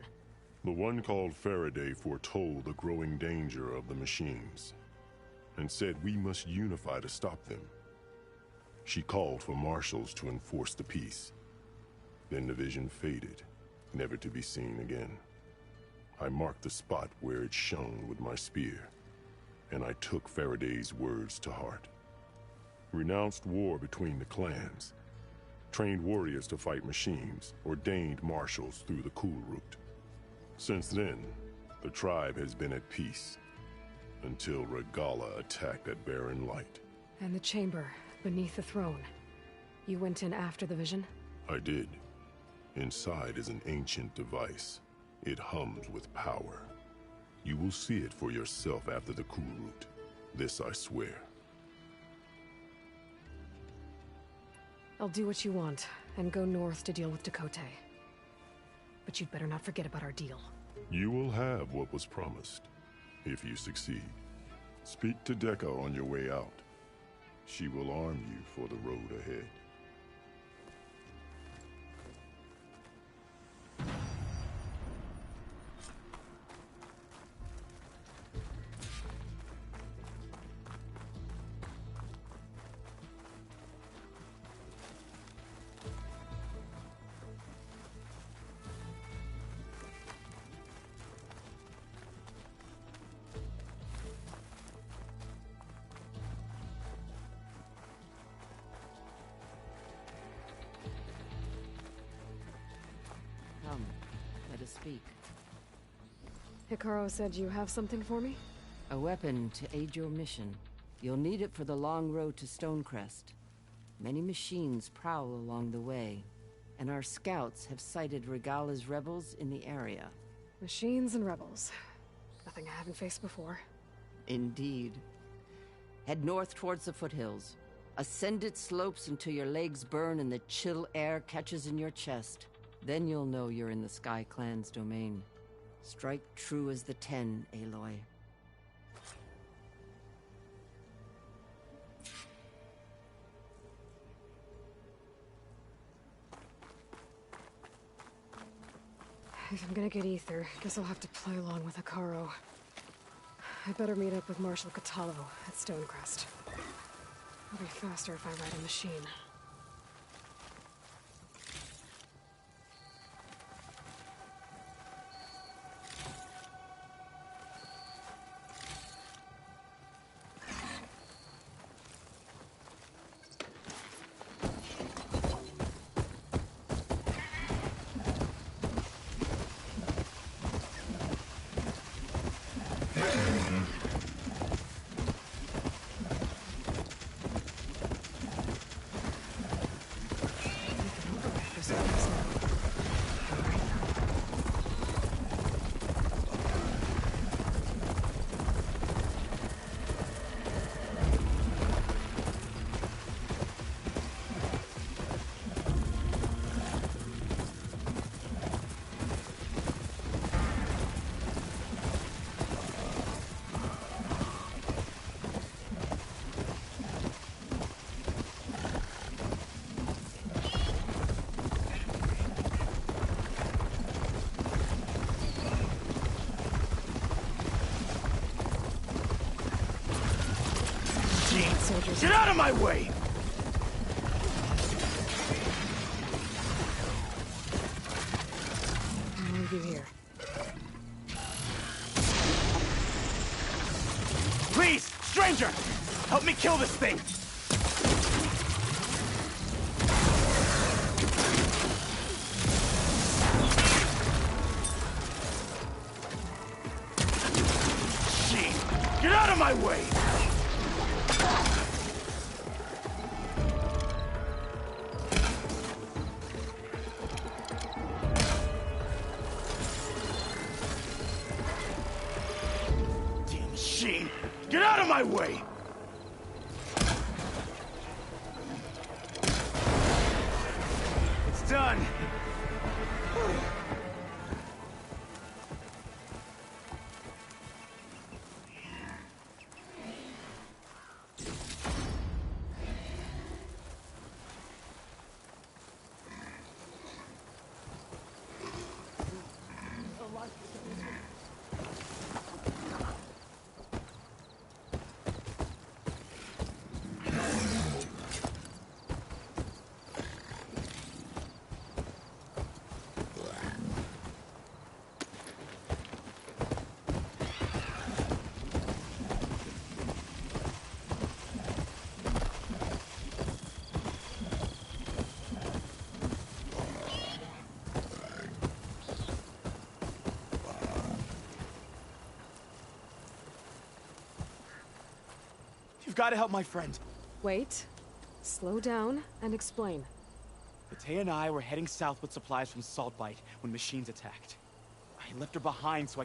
The one called Faraday foretold the growing danger of the machines, and said we must unify to stop them. She called for marshals to enforce the peace. Then the vision faded, never to be seen again. I marked the spot where it shone with my spear, and I took Faraday's words to heart. Renounced war between the clans, trained warriors to fight machines, ordained marshals through the Kulrut. Since then, the tribe has been at peace, until Regalla attacked at Barren Light. And the chamber, beneath the throne. You went in after the vision? I did. Inside is an ancient device. It hums with power. You will see it for yourself after the Kulrut. This I swear. I'll do what you want, and go north to deal with Tekotteh. But you'd better not forget about our deal. You will have what was promised, if you succeed. Speak to Dekka on your way out. She will arm you for the road ahead. Come, let us speak. Hikaru said you have something for me? A weapon to aid your mission. You'll need it for the long road to Stonecrest. Many machines prowl along the way, and our scouts have sighted Regala's rebels in the area. Machines and rebels. Nothing I haven't faced before. Indeed. Head north towards the foothills. Ascend its slopes until your legs burn and the chill air catches in your chest. Then you'll know you're in the Sky Clan's domain. Strike true as the 10, Aloy. If I'm gonna get ether, guess I'll have to play along with Hikaru. I'd better meet up with Marshal Kotallo at Stonecrest. It'll be faster if I ride a machine. Get out of my way! I'll leave you here. Please, stranger! Help me kill this thing! Shit! Get out of my way! Get out of my way! It's done! You've got to help my friend. Wait. Slow down and explain. Batea and I were heading south with supplies from Saltbite when machines attacked. I left her behind so I